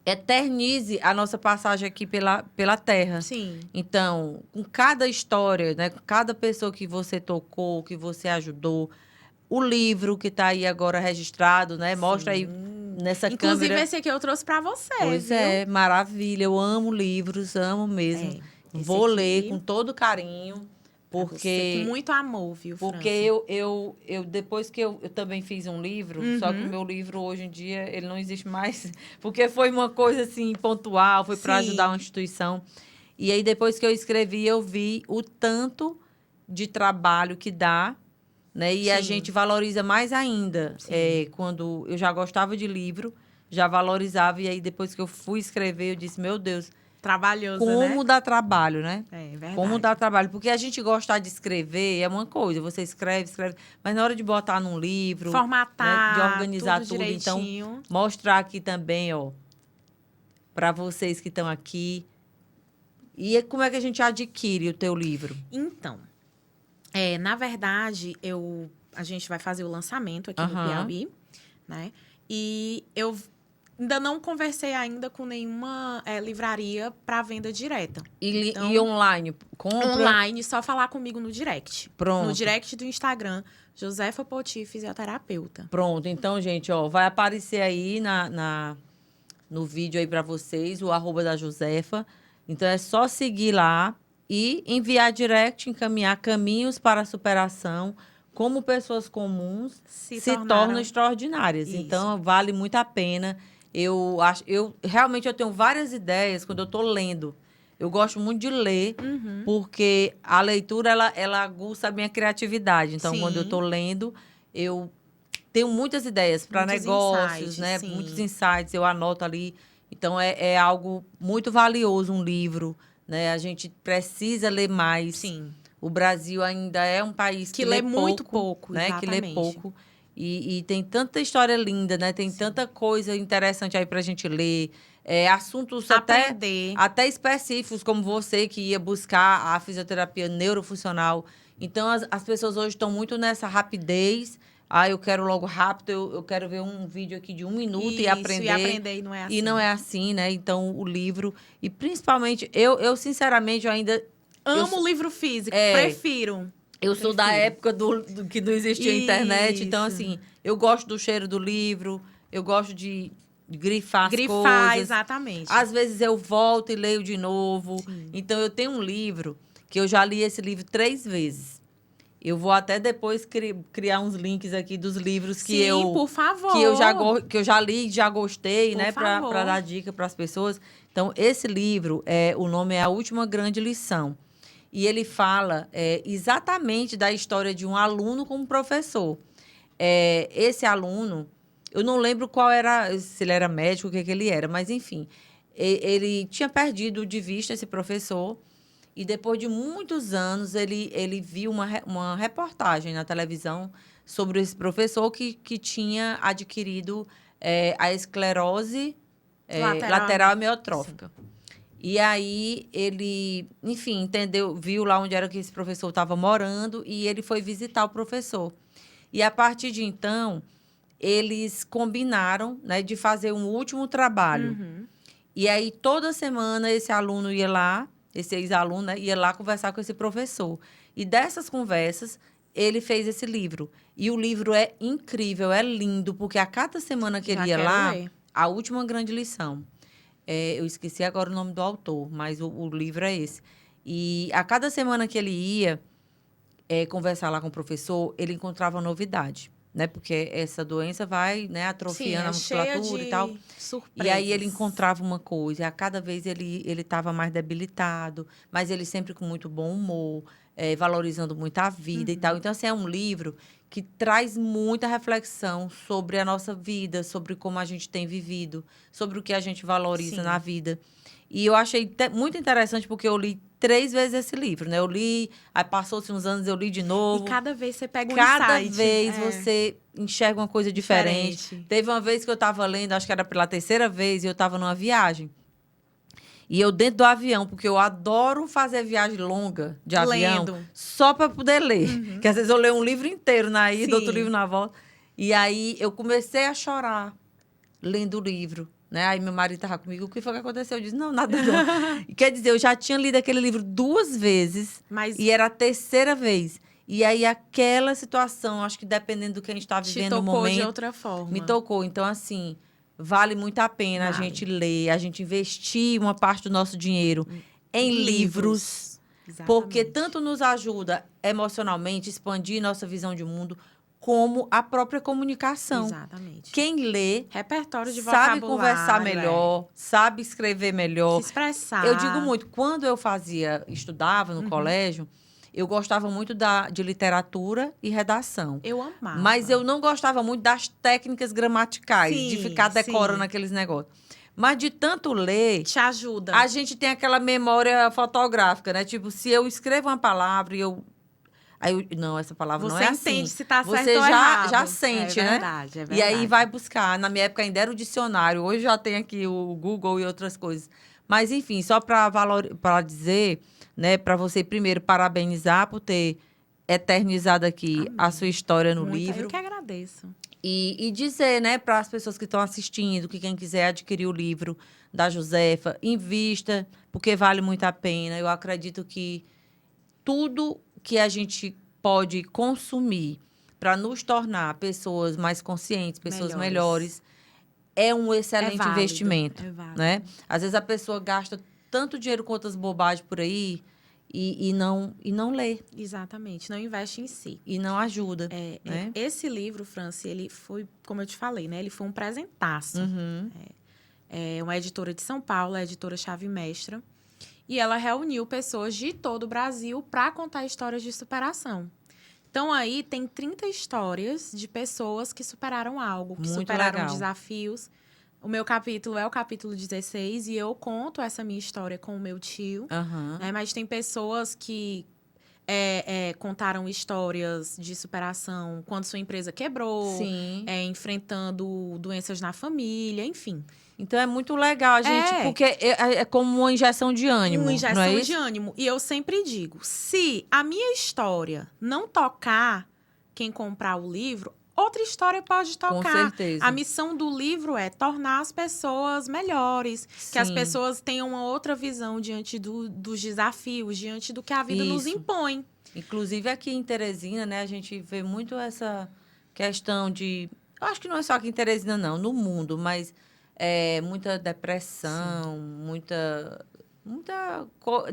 S1: eternize a nossa passagem aqui pela Terra.
S2: Sim.
S1: Então, com cada história, né? Com cada pessoa que você tocou, que você ajudou, o livro que está aí agora registrado, né? Mostra aí nessa câmera.
S2: Inclusive, esse aqui eu trouxe para você,
S1: Pois é, maravilha. Eu amo livros, amo mesmo. Vou ler com todo carinho, porque...
S2: Com muito amor, viu,
S1: Porque eu depois que eu também fiz um livro, só que o meu livro, hoje em dia, ele não existe mais, porque foi uma coisa, assim, pontual, foi para ajudar uma instituição. E aí, depois que eu escrevi, eu vi o tanto de trabalho que dá, né? E a gente valoriza mais ainda. Quando eu já gostava de livro, já valorizava. E aí, depois que eu fui escrever, eu disse, meu Deus,
S2: trabalhoso,
S1: como dá trabalho, né?
S2: É verdade.
S1: Como dá trabalho. Porque a gente gostar de escrever é uma coisa. Você escreve. Mas na hora de botar num livro...
S2: formatar,
S1: né? De organizar tudo.
S2: direitinho.
S1: Então, mostrar aqui também, ó, para vocês que estão aqui. E como é que a gente adquire o teu livro?
S2: Então, na verdade, a gente vai fazer o lançamento aqui no Piauí, né? E eu ainda não conversei ainda com nenhuma livraria para venda direta.
S1: E online?
S2: Online, só falar comigo no direct.
S1: Pronto.
S2: No direct do Instagram, Josefa Poti, fisioterapeuta.
S1: Pronto. Então, gente, ó, vai aparecer aí no vídeo aí para vocês, o @ da Josefa. Então, é só seguir lá e enviar direct, encaminhar caminhos para a superação, como pessoas comuns se tornam extraordinárias. Isso. Então, vale muito a pena. Realmente eu tenho várias ideias quando eu estou lendo. Eu gosto muito de ler, porque a leitura, ela aguça a minha criatividade. Então, quando eu estou lendo, eu tenho muitas ideias para negócios, né? Muitos insights, eu anoto ali. Então, é algo muito valioso, um livro, né? A gente precisa ler mais.
S2: Sim.
S1: O Brasil ainda é um país que lê
S2: muito pouco,
S1: né?
S2: Exatamente.
S1: Que lê pouco. E tem tanta história linda, né? Tem tanta coisa interessante aí pra gente ler. Assuntos até específicos, como você que ia buscar a fisioterapia neurofuncional. Então, as pessoas hoje estão muito nessa rapidez. Eu quero logo rápido, eu quero ver um vídeo aqui de 1 minuto e aprender.
S2: E não é assim.
S1: E não é assim, né? Então, o livro... E, principalmente, eu sinceramente, eu ainda...
S2: Amo o livro físico, prefiro.
S1: Eu sou da época do que não existia internet. Então, assim, eu gosto do cheiro do livro, eu gosto de grifar as coisas.
S2: Exatamente.
S1: Às vezes eu volto e leio de novo. Sim. Então, eu tenho um livro que eu já li esse livro 3 vezes. Eu vou até depois criar uns links aqui dos livros que
S2: por favor.
S1: Que eu já li e já gostei, né? Para dar dica para as pessoas. Então, esse livro, o nome é A Última Grande Lição. E ele fala exatamente da história de um aluno com um professor. Esse aluno, eu não lembro qual era, se ele era médico, o que ele era, mas enfim. Ele tinha perdido de vista esse professor e depois de muitos anos ele viu uma reportagem na televisão sobre esse professor que tinha adquirido a esclerose lateral amiotrófica. Sim. E aí ele, enfim, entendeu, viu lá onde era que esse professor estava morando e ele foi visitar o professor. E a partir de então, eles combinaram, né, de fazer um último trabalho.
S2: Uhum.
S1: E aí, toda semana, esse aluno ia lá, esse ex-aluno, né, ia lá conversar com esse professor. E dessas conversas, ele fez esse livro. E o livro é incrível, é lindo, porque a cada semana que ele ia lá, a última grande lição. Eu esqueci agora o nome do autor, mas o livro é esse. E a cada semana que ele ia conversar lá com o professor, ele encontrava novidade. Né? Porque essa doença vai, né, atrofiando a musculatura e tal.
S2: Surpresas.
S1: E aí ele encontrava uma coisa, e a cada vez ele estava mais debilitado, mas ele sempre com muito bom humor, valorizando muito a vida e tal. Então, assim, é um livro que traz muita reflexão sobre a nossa vida, sobre como a gente tem vivido, sobre o que a gente valoriza na vida. E eu achei muito interessante porque eu li 3 vezes esse livro, né? Eu li, aí passou-se uns anos, eu li de novo.
S2: E cada vez você pega um
S1: Cada
S2: insight.
S1: vez você enxerga uma coisa diferente. Teve uma vez que eu estava lendo, acho que era pela 3ª vez, e eu estava numa viagem. E eu dentro do avião, porque eu adoro fazer viagem longa de avião, só para poder ler. Porque às vezes eu leio um livro inteiro na ida, outro livro na volta. E aí eu comecei a chorar lendo o livro. Né? Aí meu marido estava comigo, o que foi que aconteceu? Eu disse, não, nada não. Quer dizer, eu já tinha lido aquele livro 2 vezes, e era a 3ª vez. E aí aquela situação, acho que dependendo do que a gente está vivendo no momento...
S2: de outra forma.
S1: Me tocou. Então, assim, vale muito a pena a gente ler, a gente investir uma parte do nosso dinheiro em livros. Porque tanto nos ajuda emocionalmente, expandir nossa visão de mundo, como a própria comunicação.
S2: Exatamente.
S1: Quem lê
S2: repertório de
S1: sabe conversar melhor, sabe escrever melhor.
S2: Se expressar.
S1: Eu digo muito, quando eu estudava no colégio, eu gostava muito de literatura e redação.
S2: Eu amava.
S1: Mas eu não gostava muito das técnicas gramaticais, de ficar decorando aqueles negócios. Mas de tanto ler...
S2: Te ajuda.
S1: A gente tem aquela memória fotográfica, né? Tipo, se eu escrevo uma palavra e eu... não, essa palavra não é assim.
S2: Você entende se tá certo
S1: ou errado. Você já
S2: sente,
S1: né?
S2: É verdade.
S1: E aí vai buscar. Na minha época ainda era o dicionário. Hoje já tem aqui o Google e outras coisas. Mas, enfim, só para dizer, né, para você primeiro parabenizar por ter eternizado aqui a sua história no livro.
S2: Eu que agradeço.
S1: E dizer, né, para as pessoas que estão assistindo, que quem quiser adquirir o livro da Josefa, invista, porque vale muito a pena. Eu acredito que tudo que a gente pode consumir para nos tornar pessoas mais conscientes, pessoas melhores é um excelente investimento. Né? Às vezes a pessoa gasta tanto dinheiro com outras bobagens por aí e não lê.
S2: Exatamente, não investe em si.
S1: E não ajuda. Né?
S2: Esse livro, Franci, ele foi, como eu te falei, né? Ele foi um presentaço. É uma editora de São Paulo, a editora Chave Mestra. E ela reuniu pessoas de todo o Brasil para contar histórias de superação. Então, aí tem 30 histórias de pessoas que superaram algo, que superaram desafios. O meu capítulo é o capítulo 16 e eu conto essa minha história com o meu tio. Né? Mas tem pessoas que contaram histórias de superação quando sua empresa quebrou, enfrentando doenças na família, enfim.
S1: Então, é muito legal a gente, porque é como uma injeção de ânimo.
S2: Uma injeção de ânimo. E eu sempre digo, se a minha história não tocar quem comprar o livro, outra história pode tocar.
S1: Com certeza.
S2: A missão do livro é tornar as pessoas melhores. Sim. Que as pessoas tenham uma outra visão diante dos desafios, diante do que a vida nos impõe.
S1: Inclusive, aqui em Teresina, né, a gente vê muito essa questão de... Eu acho que não é só aqui em Teresina, não. No mundo, mas... muita depressão, muita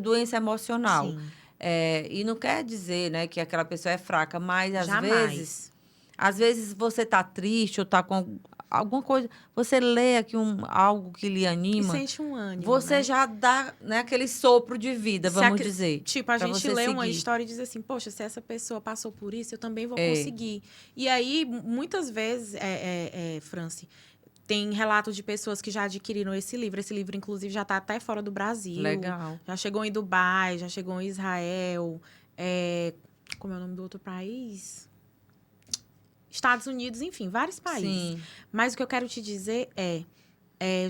S1: doença emocional. E não quer dizer, né, que aquela pessoa é fraca, mas às vezes você está triste ou está com alguma coisa, você lê aqui algo que lhe anima.
S2: E sente um ânimo.
S1: Você já dá, né, aquele sopro de vida, vamos dizer.
S2: Tipo, a gente lê uma história e diz assim, poxa, se essa pessoa passou por isso, eu também vou conseguir. E aí, muitas vezes, Franci, Tem relatos de pessoas que já adquiriram esse livro. Esse livro, inclusive, já está até fora do Brasil.
S1: Legal.
S2: Já chegou em Dubai, já chegou em Israel. Como é o nome do outro país? Estados Unidos, enfim, vários países.
S1: Sim.
S2: Mas o que eu quero te dizer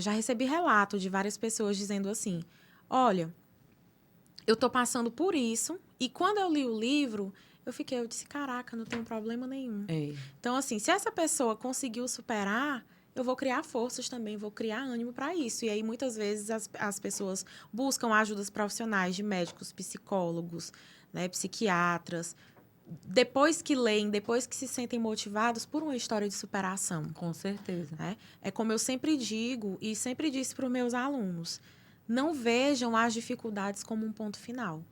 S2: já recebi relato de várias pessoas dizendo assim, olha, eu tô passando por isso, e quando eu li o livro, eu disse, caraca, não tem problema nenhum. Então, assim, se essa pessoa conseguiu superar, eu vou criar forças também, vou criar ânimo para isso. E aí, muitas vezes, as pessoas buscam ajudas profissionais de médicos, psicólogos, né, psiquiatras, depois que leem, depois que se sentem motivados por uma história de superação.
S1: Com certeza.
S2: É como eu sempre digo e sempre disse para os meus alunos, não vejam as dificuldades como um ponto final.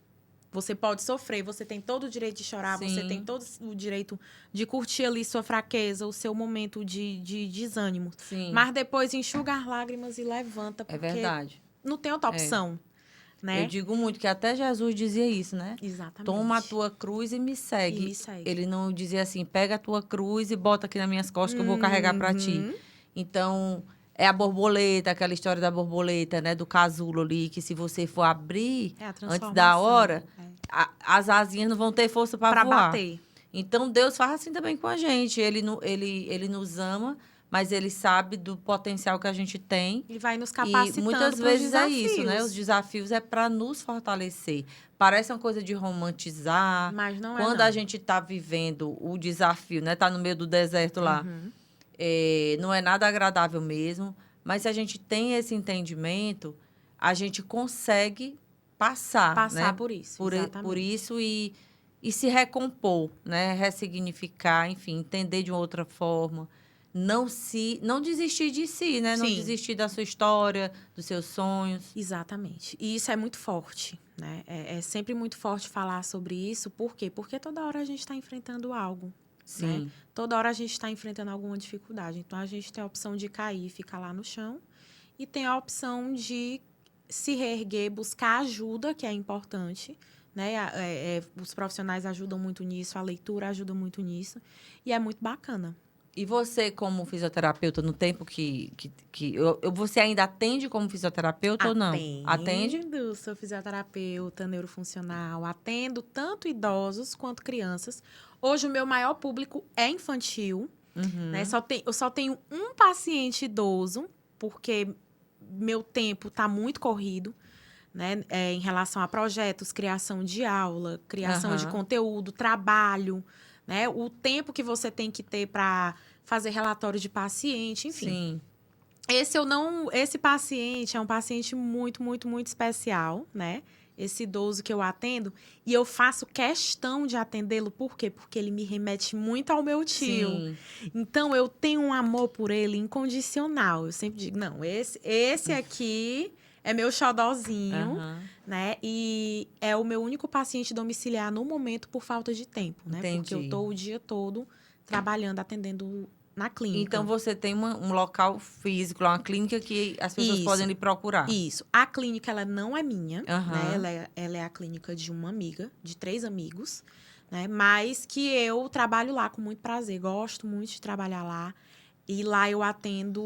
S2: Você pode sofrer, você tem todo o direito de chorar,
S1: Sim.
S2: você tem todo o direito de curtir ali sua fraqueza, o seu momento de desânimo.
S1: Sim.
S2: Mas depois enxuga as lágrimas e levanta, porque
S1: verdade.
S2: não tem outra opção. Né?
S1: Eu digo muito que até Jesus dizia isso, né?
S2: Exatamente.
S1: Toma a tua cruz e me segue.
S2: E me segue.
S1: Ele não dizia assim, pega a tua cruz e bota aqui nas minhas costas que eu vou carregar para ti. Então, é a borboleta, aquela história da borboleta, né? Do casulo ali, que se você for abrir antes da hora, as asinhas não vão ter força para voar.
S2: Bater.
S1: Então, Deus faz assim também com a gente. Ele nos ama, mas ele sabe do potencial que a gente tem.
S2: E vai nos capacitando.
S1: E muitas vezes é isso, né? Os desafios é para nos fortalecer. Parece uma coisa de romantizar.
S2: Mas não
S1: Quando a gente está vivendo o desafio, né? Tá no meio do deserto lá. Não é nada agradável mesmo. Mas se a gente tem esse entendimento, a gente consegue passar, né?
S2: por isso.
S1: Por isso e se recompor, né? Ressignificar, enfim, entender de uma outra forma. Não desistir de si, né?
S2: Sim.
S1: Não desistir da sua história, dos seus sonhos.
S2: Exatamente. E isso é muito forte, né? É sempre muito forte falar sobre isso. Por quê? Porque toda hora a gente está enfrentando algo.
S1: Sim.
S2: Né? Toda hora a gente está enfrentando alguma dificuldade. Então, a gente tem a opção de cair e ficar lá no chão. E tem a opção de se reerguer, buscar ajuda, que é importante. Né? Os profissionais ajudam muito nisso, a leitura ajuda muito nisso. E é muito bacana.
S1: E você, como fisioterapeuta, no tempo que você ainda atende como fisioterapeuta ou não? Atende?
S2: Sou fisioterapeuta neurofuncional. Atendo tanto idosos quanto crianças. Hoje, o meu maior público é infantil. Né? Eu só tenho um paciente idoso, porque meu tempo está muito corrido. Né? Em relação a projetos, criação de aula, criação de conteúdo, trabalho. Né? O tempo que você tem que ter para fazer relatório de paciente, enfim.
S1: Sim.
S2: Esse paciente é um paciente muito, muito, muito especial, né? Esse idoso que eu atendo. E eu faço questão de atendê-lo. Por quê? Porque ele me remete muito ao meu tio.
S1: Sim.
S2: Então, eu tenho um amor por ele incondicional. Eu sempre digo, não, esse aqui é meu xodózinho, né? E é o meu único paciente domiciliar no momento por falta de tempo, né?
S1: Entendi.
S2: Porque eu tô o dia todo trabalhando, atendendo na clínica.
S1: Então, você tem um local físico, uma clínica que as pessoas podem lhe procurar.
S2: Isso. A clínica, ela não é minha, né? Ela é a clínica de uma amiga, de 3 amigos, né? Mas que eu trabalho lá com muito prazer. Gosto muito de trabalhar lá. E lá eu atendo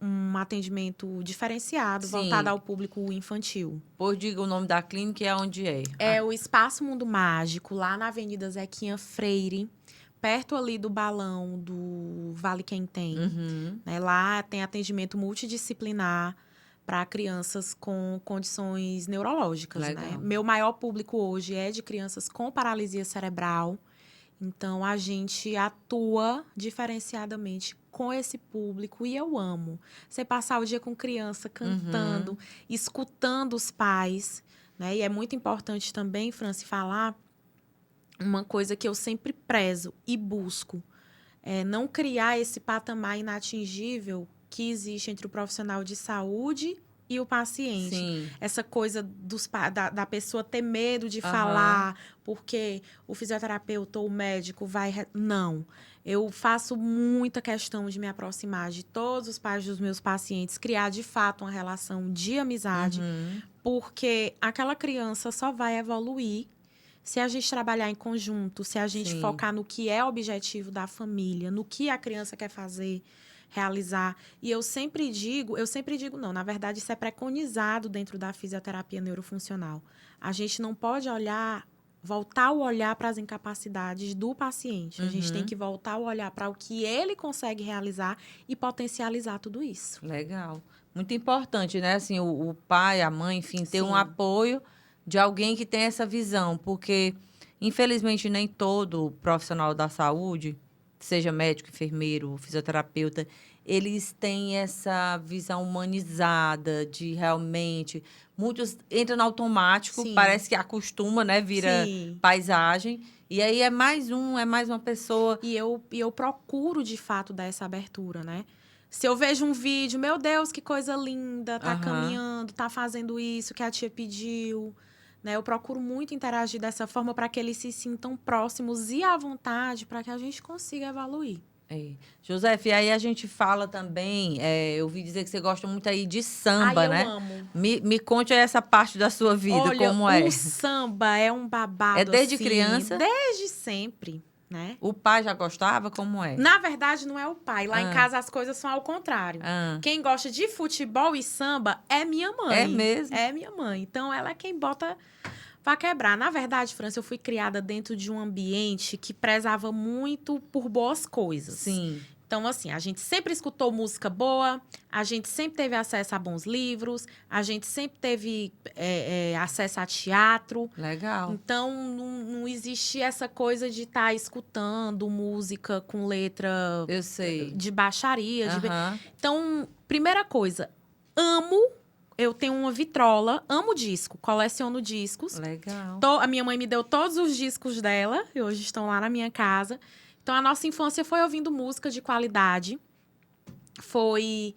S2: um atendimento diferenciado, voltado ao público infantil.
S1: Pois diga o nome da clínica e aonde é.
S2: É o Espaço Mundo Mágico, lá na Avenida Zequinha Freire, perto ali do balão do Vale Quem-Tem. Né? Lá tem atendimento multidisciplinar para crianças com condições neurológicas. Né? Meu maior público hoje é de crianças com paralisia cerebral. Então, a gente atua diferenciadamente com esse público e eu amo. Você passar o dia com criança cantando, escutando os pais, né? E é muito importante também, Franci, falar uma coisa que eu sempre prezo e busco. É não criar esse patamar inatingível que existe entre o profissional de saúde e o paciente.
S1: Sim.
S2: Essa coisa da pessoa ter medo de falar, porque o fisioterapeuta ou o médico vai... Não. Eu faço muita questão de me aproximar de todos os pais dos meus pacientes, criar, de fato, uma relação de amizade, porque aquela criança só vai evoluir se a gente trabalhar em conjunto, se a gente focar no que é o objetivo da família, no que a criança quer fazer, realizar. E eu sempre digo não, na verdade isso é preconizado dentro da fisioterapia neurofuncional. A gente não pode voltar o olhar para as incapacidades do paciente. A gente tem que voltar o olhar para o que ele consegue realizar e potencializar tudo isso.
S1: Legal. Muito importante, né? Assim, o pai, a mãe, enfim, ter um
S2: Sim.
S1: apoio de alguém que tem essa visão, porque, infelizmente, nem todo profissional da saúde, seja médico, enfermeiro, fisioterapeuta, eles têm essa visão humanizada de realmente... Muitos entram no automático,
S2: Sim.
S1: parece que acostuma, né? Vira
S2: Sim.
S1: paisagem. E aí é mais uma pessoa...
S2: E eu procuro, de fato, dar essa abertura, né? Se eu vejo um vídeo, meu Deus, que coisa linda, tá caminhando, tá fazendo isso que a tia pediu, né? Eu procuro muito interagir dessa forma para que eles se sintam próximos e à vontade para que a gente consiga evoluir.
S1: Josefa, e aí a gente fala também, eu ouvi dizer que você gosta muito aí de samba, né?
S2: Eu amo.
S1: Me conte aí essa parte da sua vida,
S2: Olha,
S1: como é.
S2: O samba é um babado,
S1: É desde
S2: assim,
S1: criança?
S2: Desde sempre, né?
S1: O pai já gostava? Como é?
S2: Na verdade, não é o pai. Lá em casa as coisas são ao contrário. Quem gosta de futebol e samba é minha mãe.
S1: É mesmo?
S2: É minha mãe. Então, ela é quem bota pra quebrar. Na verdade, França, eu fui criada dentro de um ambiente que prezava muito por boas coisas.
S1: Sim.
S2: Então, assim, a gente sempre escutou música boa, a gente sempre teve acesso a bons livros, a gente sempre teve acesso a teatro.
S1: Legal.
S2: Então, não existia essa coisa de estar escutando música com letra...
S1: Eu sei.
S2: De baixaria. Então, primeira coisa, amo... Eu tenho uma vitrola, amo disco, coleciono discos.
S1: Legal.
S2: A minha mãe me deu todos os discos dela, e hoje estão lá na minha casa. Então, a nossa infância foi ouvindo música de qualidade. Foi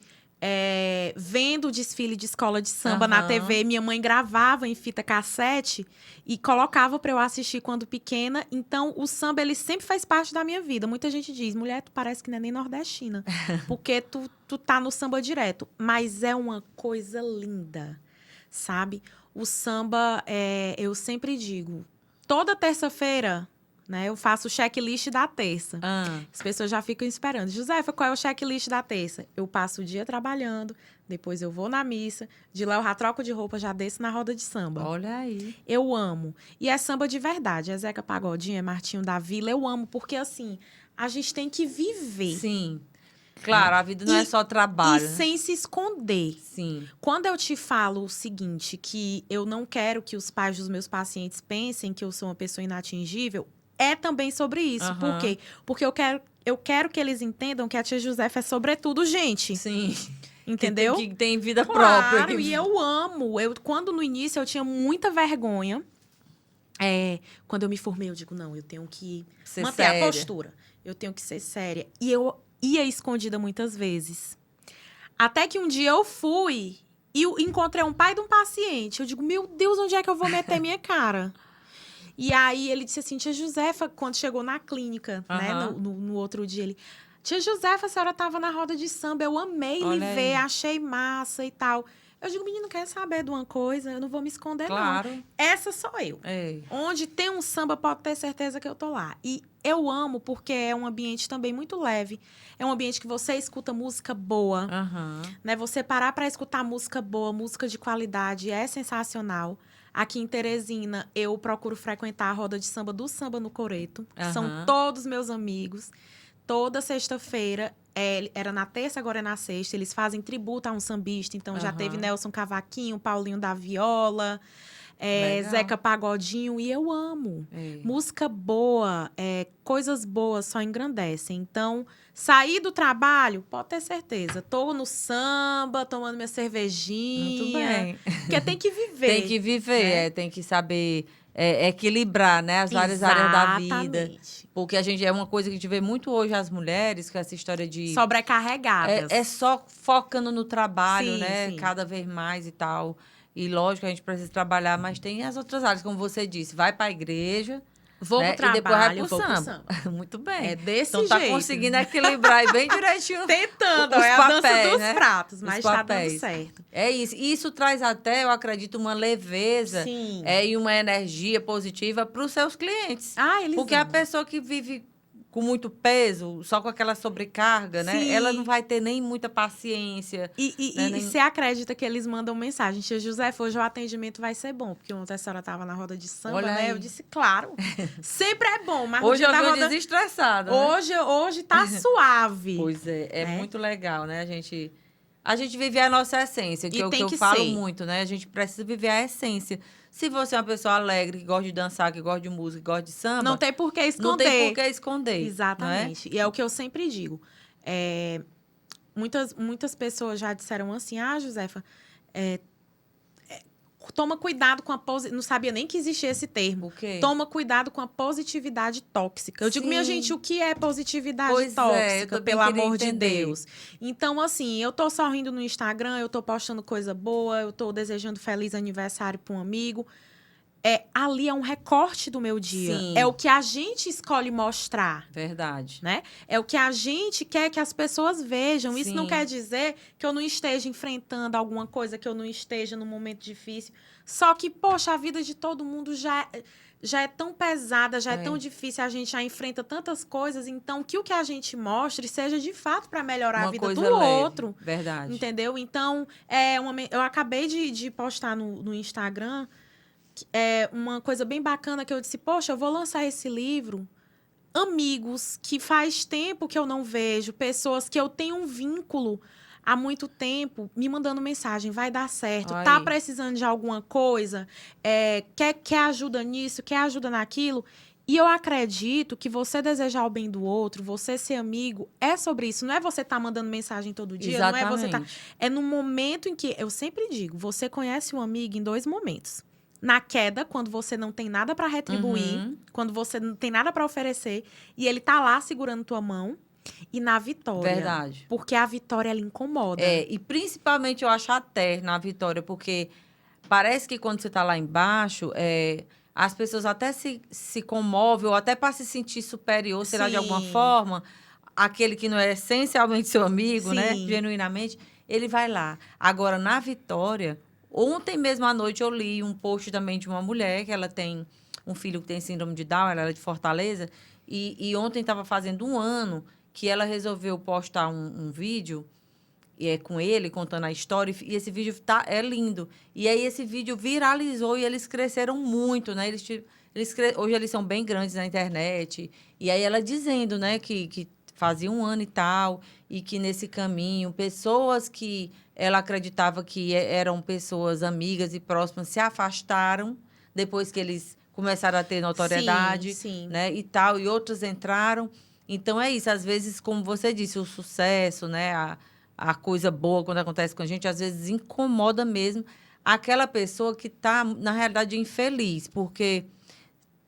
S2: vendo o desfile de escola de samba na TV. Minha mãe gravava em fita cassete e colocava para eu assistir quando pequena. Então, o samba, ele sempre faz parte da minha vida. Muita gente diz, mulher, tu parece que não é nem nordestina. Porque tu tá no samba direto. Mas é uma coisa linda, sabe? O samba, eu sempre digo, toda terça-feira... Né? Eu faço o checklist da terça. As pessoas já ficam esperando. Josefa, qual é o checklist da terça? Eu passo o dia trabalhando, depois eu vou na missa, de lá eu já troco de roupa, já desço na roda de samba.
S1: Olha aí.
S2: Eu amo. E é samba de verdade. É Zeca Pagodinho, é Martinho da Vila. Eu amo, porque assim, a gente tem que viver.
S1: Sim. Claro, a vida não é só trabalho.
S2: E sem se esconder.
S1: Sim.
S2: Quando eu te falo o seguinte, que eu não quero que os pais dos meus pacientes pensem que eu sou uma pessoa inatingível, é também sobre isso. Por quê? Porque eu quero que eles entendam que a tia Josefa é sobretudo gente.
S1: Sim.
S2: Entendeu?
S1: Que tem vida
S2: própria.
S1: própria.
S2: E eu amo. Quando no início eu tinha muita vergonha. Quando eu me formei, eu digo, não, eu tenho que manter a postura. Eu tenho que ser séria. E eu ia escondida muitas vezes. Até que um dia eu fui e encontrei um pai de um paciente. Eu digo, meu Deus, onde é que eu vou meter minha cara? E aí, ele disse assim, tia Josefa, quando chegou na clínica, né, no outro dia, ele... Tia Josefa, a senhora estava na roda de samba, eu amei lhe ver, achei massa e tal. Eu digo, menino, quer saber de uma coisa? Eu não vou me esconder, não. Essa sou eu. Onde tem um samba, pode ter certeza que eu tô lá. E eu amo, porque é um ambiente também muito leve. É um ambiente que você escuta música boa. Né? Você parar para escutar música boa, música de qualidade, é sensacional. Aqui em Teresina, eu procuro frequentar a roda de samba do Samba no Coreto. São todos meus amigos. Toda sexta-feira, era na terça, agora é na sexta. Eles fazem tributo a um sambista. Então, já teve Nelson Cavaquinho, Paulinho da Viola, Zeca Pagodinho. E eu amo. Música boa, coisas boas só engrandecem. Então... Sair do trabalho, pode ter certeza. Tô no samba, tomando minha cervejinha.
S1: Muito bem.
S2: Porque tem que viver.
S1: Tem que viver, tem que saber equilibrar, né, as várias áreas da vida. Porque a gente é uma coisa que a gente vê muito hoje as mulheres, com essa história de...
S2: Sobrecarregadas.
S1: Só focando no trabalho, né?
S2: Sim.
S1: Cada vez mais e tal. E lógico, a gente precisa trabalhar, mas tem as outras áreas, como você disse. Vai para a igreja...
S2: Vou pro trabalho,
S1: e depois vai pro
S2: vou
S1: samba.
S2: pro samba.
S1: Muito bem.
S2: É desse
S1: jeito. Então, tá conseguindo equilibrar e bem direitinho.
S2: Tentando,
S1: os
S2: a
S1: papéis,
S2: dança dos
S1: né?
S2: pratos, mas
S1: os
S2: tá dando certo.
S1: É isso. E isso traz até, eu acredito, uma leveza e uma energia positiva para os seus clientes.
S2: Eles
S1: Porque
S2: amam.
S1: a pessoa que vive com muito peso, só com aquela sobrecarga, né?
S2: Sim.
S1: Ela não vai ter nem muita paciência.
S2: E você acredita que eles mandam mensagem? Tia Josefa, hoje o atendimento vai ser bom. Porque ontem a senhora estava na roda de samba,
S1: Olha
S2: né?
S1: aí.
S2: Eu disse, claro. Sempre é bom, mas
S1: Hoje
S2: no
S1: eu
S2: dia
S1: vi
S2: da roda...
S1: desestressada, né?
S2: Hoje tá suave.
S1: Pois é
S2: né?
S1: muito legal, né? A gente viver a nossa essência, que
S2: E
S1: é o que
S2: tem
S1: eu
S2: que
S1: falo
S2: ser.
S1: muito, né? A gente precisa viver a essência. Se você é uma pessoa alegre, que gosta de dançar, que gosta de música, que gosta de samba...
S2: Não tem por que esconder.
S1: Não tem por que esconder.
S2: Exatamente.
S1: Não é?
S2: E é o que eu sempre digo. Muitas pessoas já disseram assim, Josefa, toma cuidado com a não sabia nem que existia esse termo.
S1: O quê?
S2: Toma cuidado com a positividade tóxica. Eu digo, minha gente, o que é positividade tóxica,
S1: eu
S2: pelo amor de
S1: entender.
S2: Deus? Então, assim, eu tô sorrindo no Instagram, eu tô postando coisa boa, eu tô desejando feliz aniversário para um amigo. Ali é um recorte do meu dia.
S1: Sim.
S2: É o que a gente escolhe mostrar.
S1: Verdade.
S2: Né? É o que a gente quer que as pessoas vejam.
S1: Sim.
S2: Isso não quer dizer que eu não esteja enfrentando alguma coisa, que eu não esteja num momento difícil. Só que, poxa, a vida de todo mundo já é tão pesada, já é tão difícil, a gente já enfrenta tantas coisas. Então, que o que a gente mostre seja de fato para melhorar a vida do outro.
S1: Verdade.
S2: Entendeu? Então, eu acabei de postar no Instagram uma coisa bem bacana que eu disse, poxa, eu vou lançar esse livro. Amigos que faz tempo que eu não vejo, pessoas que eu tenho um vínculo há muito tempo, me mandando mensagem, vai dar certo,
S1: Aí.
S2: tá precisando de alguma coisa, quer ajuda nisso, quer ajuda naquilo. E eu acredito que você desejar o bem do outro, você ser amigo, é sobre isso. Não é você estar mandando mensagem todo dia,
S1: Exatamente.
S2: não é você É no momento em que, eu sempre digo, você conhece um amigo em 2 momentos. Na queda, quando você não tem nada para retribuir, quando você não tem nada para oferecer, e ele tá lá segurando tua mão. E na vitória.
S1: Verdade.
S2: Porque a vitória, ela incomoda.
S1: E principalmente eu acho até na vitória, porque parece que quando você tá lá embaixo, as pessoas até se comovem, ou até para se sentir superior, será de alguma forma, aquele que não é essencialmente seu amigo, né? Genuinamente, ele vai lá. Agora, na vitória... Ontem mesmo à noite eu li um post também de uma mulher, que ela tem um filho que tem síndrome de Down, ela é de Fortaleza, e ontem estava fazendo 1 ano que ela resolveu postar um vídeo com ele, contando a história, e esse vídeo é lindo. E aí esse vídeo viralizou e eles cresceram muito, né? Hoje eles são bem grandes na internet. E aí ela dizendo, né, que fazia 1 ano e tal, e que nesse caminho, pessoas que ela acreditava que eram pessoas amigas e próximas se afastaram depois que eles começaram a ter notoriedade, né, e tal, e outras entraram. Então, é isso. Às vezes, como você disse, o sucesso, né, a coisa boa quando acontece com a gente, às vezes incomoda mesmo aquela pessoa que está, na realidade, infeliz, porque...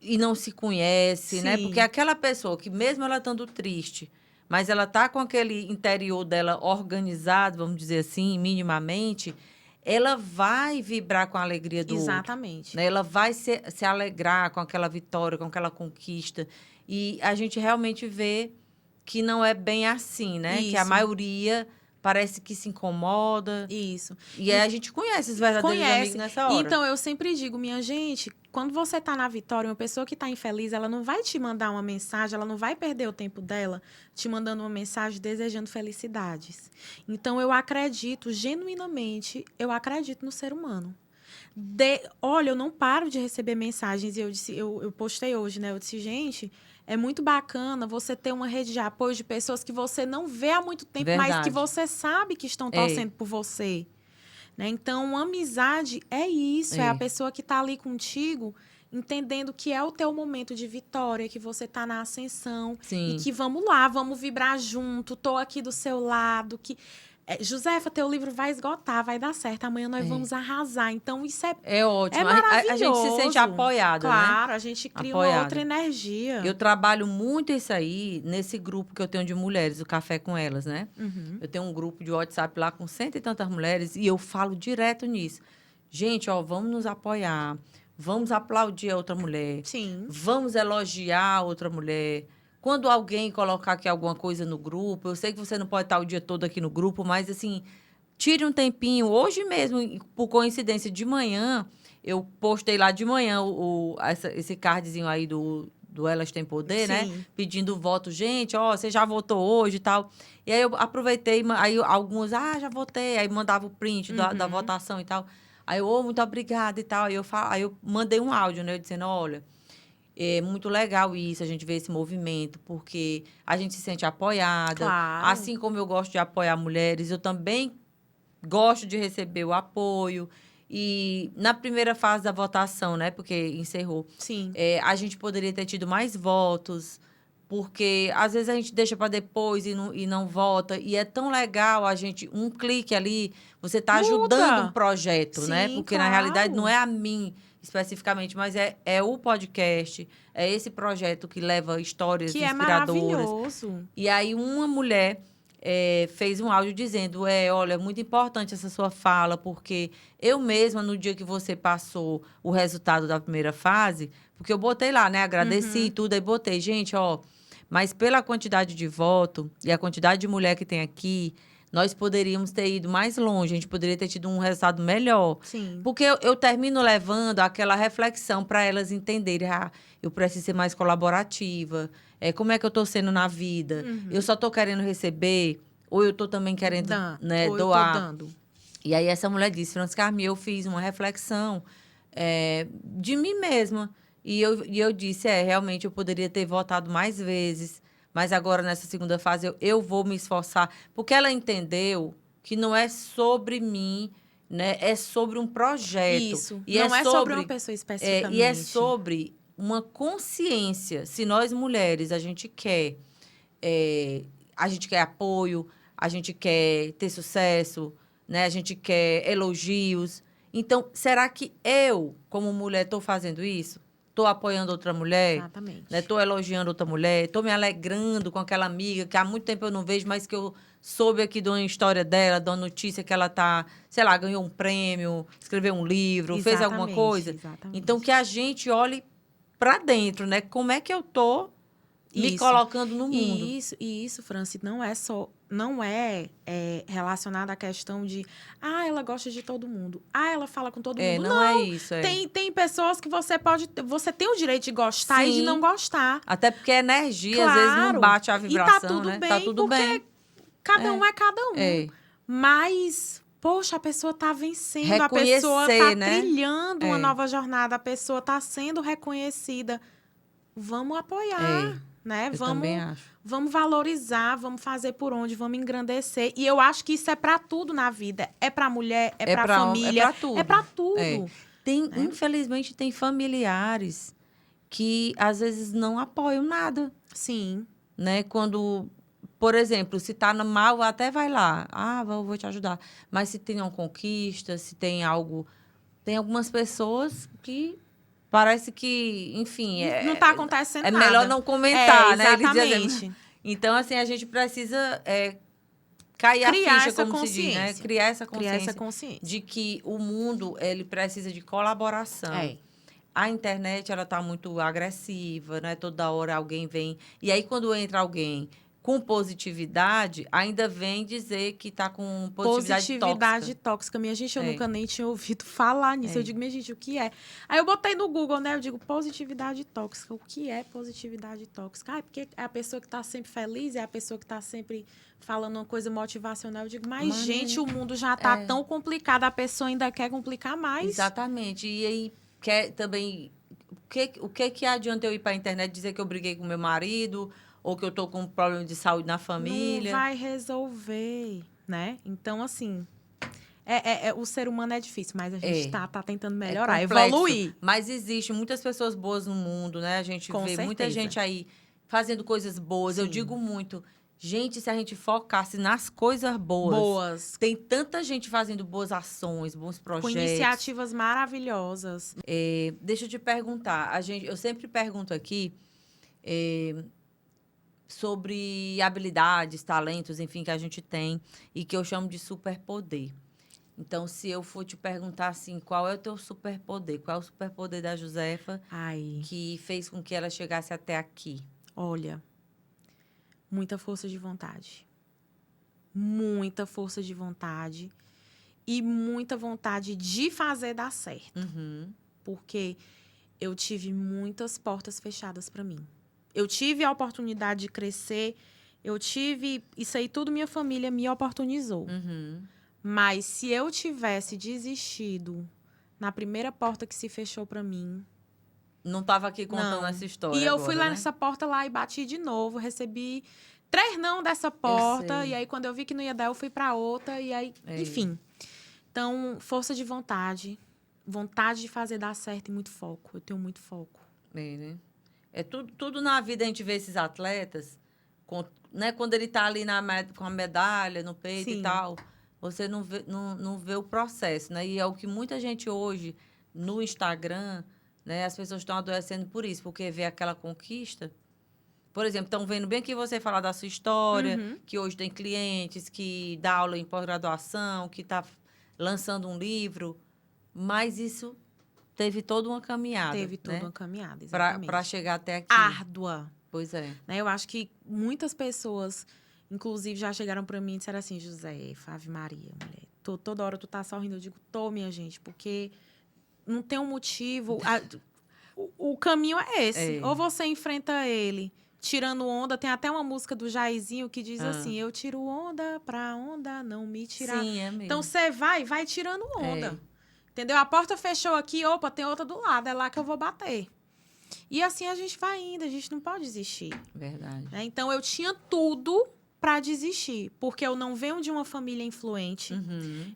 S1: E não se conhece, né? Porque aquela pessoa que, mesmo ela estando triste, mas ela tá com aquele interior dela organizado, vamos dizer assim, minimamente, ela vai vibrar com a alegria do outro.
S2: Exatamente.
S1: Né? Ela vai se alegrar com aquela vitória, com aquela conquista. E a gente realmente vê que não é bem assim, né?
S2: Isso.
S1: Que a maioria parece que se incomoda.
S2: Isso.
S1: E aí a gente conhece os verdadeiros amigos nessa hora.
S2: Então, eu sempre digo, minha gente, quando você tá na vitória, uma pessoa que tá infeliz, ela não vai te mandar uma mensagem, ela não vai perder o tempo dela te mandando uma mensagem desejando felicidades. Então, eu acredito, genuinamente, eu acredito no ser humano. Olha, eu não paro de receber mensagens, e eu postei hoje, né? Eu disse, gente... É muito bacana você ter uma rede de apoio de pessoas que você não vê há muito tempo, mas que você sabe que estão torcendo por você. Né? Então, amizade é isso. É a pessoa que está ali contigo, entendendo que é o teu momento de vitória, que você está na ascensão.
S1: Sim.
S2: E que vamos lá, vamos vibrar junto. Estou aqui do seu lado. Josefa, teu livro vai esgotar, vai dar certo. Amanhã nós vamos arrasar. Então, isso é
S1: ótimo.
S2: maravilhoso.
S1: A gente se sente apoiada,
S2: claro,
S1: né?
S2: Claro, a gente cria uma outra energia.
S1: Eu trabalho muito isso aí nesse grupo que eu tenho de mulheres, o Café com Elas, né? Eu tenho um grupo de WhatsApp lá com 100 e tantas mulheres e eu falo direto nisso. Gente, vamos nos apoiar, vamos aplaudir a outra mulher.
S2: Sim.
S1: Vamos elogiar a outra mulher. Quando alguém colocar aqui alguma coisa no grupo, eu sei que você não pode estar o dia todo aqui no grupo, mas, assim, tire um tempinho. Hoje mesmo, por coincidência, de manhã, eu postei lá de manhã esse cardzinho aí do Elas Têm Poder,
S2: Sim.
S1: né? Pedindo voto. Gente, ó, você já votou hoje e tal. E aí eu aproveitei, aí alguns, já votei. Aí mandava o print da votação e tal. Aí eu, muito obrigada e tal. Aí eu mandei um áudio, né? Dizendo, olha, é muito legal isso, a gente vê esse movimento, porque a gente se sente apoiada.
S2: Claro.
S1: Assim como eu gosto de apoiar mulheres, eu também gosto de receber o apoio. E na primeira fase da votação, né? Porque encerrou.
S2: Sim.
S1: A gente poderia ter tido mais votos, porque às vezes a gente deixa para depois e não vota. E é tão legal a gente, um clique ali, você está ajudando um projeto, né?
S2: Sim,
S1: Porque
S2: claro.
S1: na realidade não é a mim especificamente, mas é o podcast, é esse projeto que leva histórias
S2: Que
S1: inspiradoras.
S2: É maravilhoso.
S1: E aí uma mulher fez um áudio dizendo, olha, é muito importante essa sua fala, porque eu mesma, no dia que você passou o resultado da primeira fase, porque eu botei lá, né, agradeci e tudo, aí botei, gente, ó, mas pela quantidade de voto e a quantidade de mulher que tem aqui, nós poderíamos ter ido mais longe, a gente poderia ter tido um resultado melhor.
S2: Sim.
S1: Porque eu termino levando aquela reflexão para elas entenderem, eu preciso ser mais colaborativa, como é que eu estou sendo na vida? Eu só estou querendo receber ou eu estou também querendo né,
S2: ou
S1: doar?
S2: eu tô dando.
S1: E aí essa mulher disse, Francisca Carmi, eu fiz uma reflexão de mim mesma. E eu disse, realmente eu poderia ter votado mais vezes, mas agora nessa segunda fase eu vou me esforçar. Porque ela entendeu que não é sobre mim, né? É sobre um projeto.
S2: Isso.
S1: E
S2: não é sobre uma pessoa especificamente.
S1: E é sobre uma consciência. Se nós mulheres a gente quer apoio, a gente quer ter sucesso, né? A gente quer elogios. Então, será que eu, como mulher, estou fazendo isso? Estou apoiando outra mulher?
S2: Exatamente.
S1: Estou elogiando outra mulher? Estou me alegrando com aquela amiga que há muito tempo eu não vejo, mas que eu soube aqui de uma história dela, de uma notícia que ela tá, sei lá, ganhou um prêmio, escreveu um livro, fez alguma coisa?
S2: Exatamente.
S1: Então, que a gente olhe para dentro, né? Como é que eu tô me colocando no mundo?
S2: E isso, Franci, não é relacionado à questão de ela gosta de todo mundo. Ela fala com todo mundo.
S1: Não é isso.
S2: Tem pessoas que você tem o direito de gostar e de não gostar.
S1: Até porque a energia,
S2: claro,
S1: às vezes, não bate a vibração,
S2: e tá tudo
S1: né?
S2: bem,
S1: Tá tudo bem.
S2: Cada um é cada um. Mas, poxa, a pessoa tá vencendo, a pessoa tá trilhando uma nova jornada, a pessoa tá sendo reconhecida. Vamos apoiar, né? Vamos valorizar, vamos fazer por onde, vamos engrandecer. E eu acho que isso é para tudo na vida. É para mulher, é para família, é para tudo.
S1: Infelizmente, tem familiares que, às vezes, não apoiam nada.
S2: Sim.
S1: Né? Quando, por exemplo, se tá mal, até vai lá. Vou te ajudar. Mas se tem uma conquista, se tem algo... Tem algumas pessoas que... Parece que, enfim...
S2: não está acontecendo nada.
S1: É melhor não comentar, né?
S2: Exatamente.
S1: Então, assim, a gente precisa cair a ficha, como se diz, né? Criar essa consciência de que o mundo, ele precisa de colaboração. A internet, ela tá muito agressiva, né? Toda hora alguém vem... E aí, quando entra alguém com positividade, ainda vem dizer que tá com positividade
S2: tóxica. Minha gente, eu nunca nem tinha ouvido falar nisso. Eu digo, minha gente, o que é? Aí eu botei no Google, né? Eu digo, positividade tóxica. O que é positividade tóxica? Porque é a pessoa que tá sempre feliz, é a pessoa que tá sempre falando uma coisa motivacional. Eu digo, mas gente, o mundo já tá tão complicado, a pessoa ainda quer complicar mais.
S1: Exatamente. E aí, quer também... O que adianta eu ir pra internet dizer que eu briguei com meu marido... ou que eu tô com um problema de saúde na família.
S2: Não vai resolver, né? Então, assim, o ser humano é difícil, mas a gente tá tentando melhorar, evoluir.
S1: Mas existem muitas pessoas boas no mundo, né? A gente vê muita gente aí fazendo coisas boas. Sim. Eu digo muito, gente, se a gente focasse nas coisas boas. Tem tanta gente fazendo boas ações, bons projetos.
S2: Com iniciativas maravilhosas.
S1: Deixa eu te perguntar. Eu sempre pergunto aqui... sobre habilidades, talentos, enfim, que a gente tem e que eu chamo de superpoder. Então, se eu for te perguntar assim, qual é o teu superpoder? Qual é o superpoder da Josefa que fez com que ela chegasse até aqui?
S2: Olha, muita força de vontade. Muita força de vontade e muita vontade de fazer dar certo.
S1: Uhum.
S2: Porque eu tive muitas portas fechadas para mim. Eu tive a oportunidade de crescer, isso aí tudo minha família me oportunizou. Mas se eu tivesse desistido na primeira porta que se fechou para mim...
S1: Não estava aqui contando essa história
S2: E eu
S1: agora,
S2: fui lá
S1: né?
S2: nessa porta lá e bati de novo, recebi 3 não dessa porta, e aí quando eu vi que não ia dar, eu fui para outra, e aí, enfim. Então, força de vontade de fazer dar certo e muito foco. Eu tenho muito foco.
S1: Né? Tudo na vida a gente vê esses atletas, né? Quando ele tá ali com a medalha no peito e tal, você não vê o processo, né? E é o que muita gente hoje, no Instagram, né? As pessoas estão adoecendo por isso, porque vê aquela conquista. Por exemplo, estão vendo bem que você falar da sua história, que hoje tem clientes, que dá aula em pós-graduação, que está lançando um livro, mas isso teve toda uma caminhada.
S2: Teve toda
S1: né?
S2: uma caminhada, exatamente.
S1: Para chegar até aqui.
S2: Árdua.
S1: Pois é.
S2: Né? Eu acho que muitas pessoas, inclusive, já chegaram para mim e disseram assim, José, Ave Maria, mulher, toda hora tu tá sorrindo. Eu digo, tô, minha gente, porque não tem um motivo. O caminho é esse. Ou você enfrenta ele tirando onda. Tem até uma música do Jairzinho que diz assim, eu tiro onda pra onda não me tirar.
S1: Sim, é mesmo.
S2: Então, você vai tirando onda. Entendeu? A porta fechou aqui, opa, tem outra do lado. É lá que eu vou bater. E assim a gente vai indo, a gente não pode desistir.
S1: Verdade.
S2: Né? Então, eu tinha tudo para desistir, porque eu não venho de uma família influente.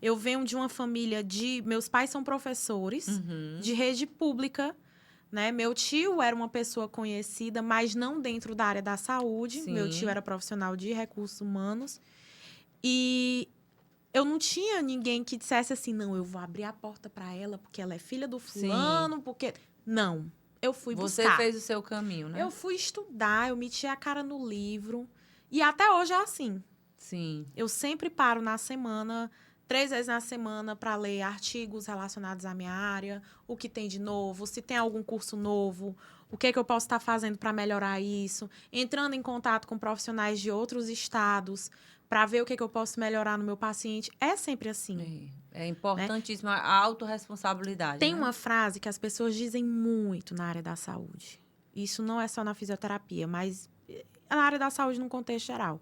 S2: Eu venho de uma família meus pais são professores de rede pública, né? Meu tio era uma pessoa conhecida, mas não dentro da área da saúde.
S1: Sim.
S2: Meu tio era profissional de recursos humanos. E eu não tinha ninguém que dissesse assim, não, eu vou abrir a porta para ela porque ela é filha do fulano, porque... Não, eu fui buscar.
S1: Você fez o seu caminho, né?
S2: Eu fui estudar, eu meti a cara no livro. E até hoje é assim.
S1: Sim.
S2: Eu sempre paro na semana, 3 vezes na semana, para ler artigos relacionados à minha área, o que tem de novo, se tem algum curso novo, o que é que eu posso estar fazendo para melhorar isso, entrando em contato com profissionais de outros estados, para ver o que é que eu posso melhorar no meu paciente. É sempre assim.
S1: É importantíssima a autorresponsabilidade.
S2: Tem
S1: né?
S2: uma frase que as pessoas dizem muito na área da saúde. Isso não é só na fisioterapia, mas na área da saúde num contexto geral.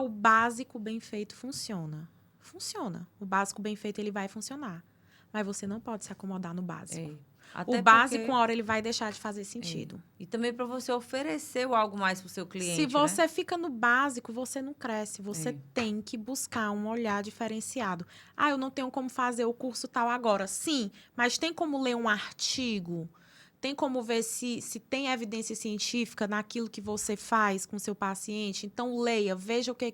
S2: O básico bem feito funciona. Funciona. O básico bem feito, ele vai funcionar. Mas você não pode se acomodar no básico. O básico, uma hora, ele vai deixar de fazer sentido.
S1: E também para você oferecer algo mais para o seu cliente,
S2: Se você fica no básico, você não cresce. Você tem que buscar um olhar diferenciado. Eu não tenho como fazer o curso tal agora. Sim, mas tem como ler um artigo? Tem como ver se tem evidência científica naquilo que você faz com o seu paciente? Então, leia, veja o que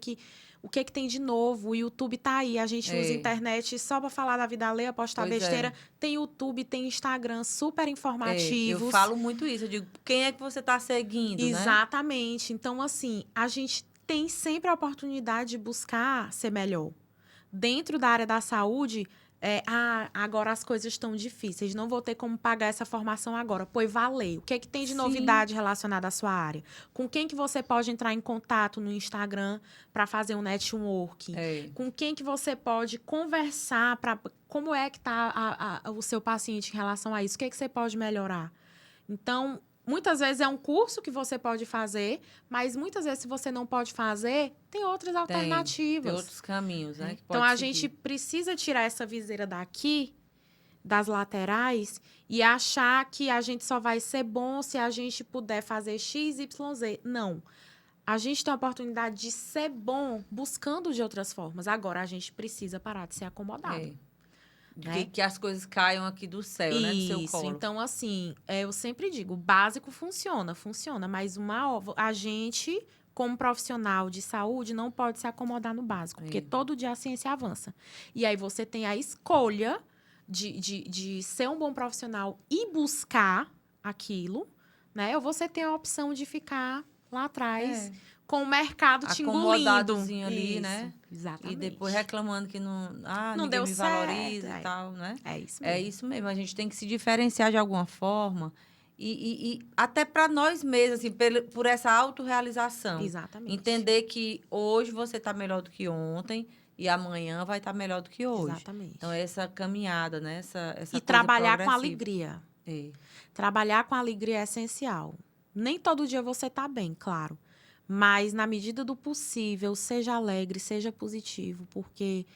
S2: tem de novo. O YouTube tá aí. A gente usa internet só para falar da vida alheia, postar besteira. Tem YouTube, tem Instagram, super informativos.
S1: Eu falo muito isso. Eu digo, quem é que você está seguindo,
S2: Exatamente. Né? Então, assim, a gente tem sempre a oportunidade de buscar ser melhor. Dentro da área da saúde... agora as coisas estão difíceis, não vou ter como pagar essa formação agora. Pois valeu. O que é que tem de novidade relacionada à sua área? Com quem que você pode entrar em contato no Instagram para fazer um networking? Com quem que você pode conversar para como é que está o seu paciente em relação a isso? O que é que você pode melhorar? Então, muitas vezes é um curso que você pode fazer, mas muitas vezes, se você não pode fazer, tem outras alternativas.
S1: Tem outros caminhos, né?
S2: Então, a gente precisa tirar essa viseira daqui, das laterais, e achar que a gente só vai ser bom se a gente puder fazer X, Y, Z. Não. A gente tem a oportunidade de ser bom buscando de outras formas. Agora, a gente precisa parar de ser acomodado.
S1: Que as coisas caiam aqui do céu, né? Do seu colo.
S2: Então, assim, eu sempre digo, o básico funciona, mas a gente, como profissional de saúde, não pode se acomodar no básico, porque todo dia a ciência avança. E aí você tem a escolha de ser um bom profissional e buscar aquilo, né? Ou você tem a opção de ficar lá atrás... com o mercado te engolindo.
S1: Ali, né?
S2: Exatamente.
S1: E depois reclamando que não ninguém
S2: deu
S1: me
S2: certo,
S1: valoriza e tal, né?
S2: É isso mesmo.
S1: É isso mesmo. A gente tem que se diferenciar de alguma forma. E até para nós mesmos, assim, por essa autorrealização.
S2: Exatamente.
S1: Entender que hoje você está melhor do que ontem e amanhã vai estar melhor do que hoje.
S2: Exatamente.
S1: Então, essa caminhada, né? Essa
S2: e
S1: coisa
S2: trabalhar com
S1: progressiva.
S2: alegria.
S1: É.
S2: Trabalhar com alegria é essencial. Nem todo dia você tá bem, claro. Mas, na medida do possível, seja alegre, seja positivo. Porque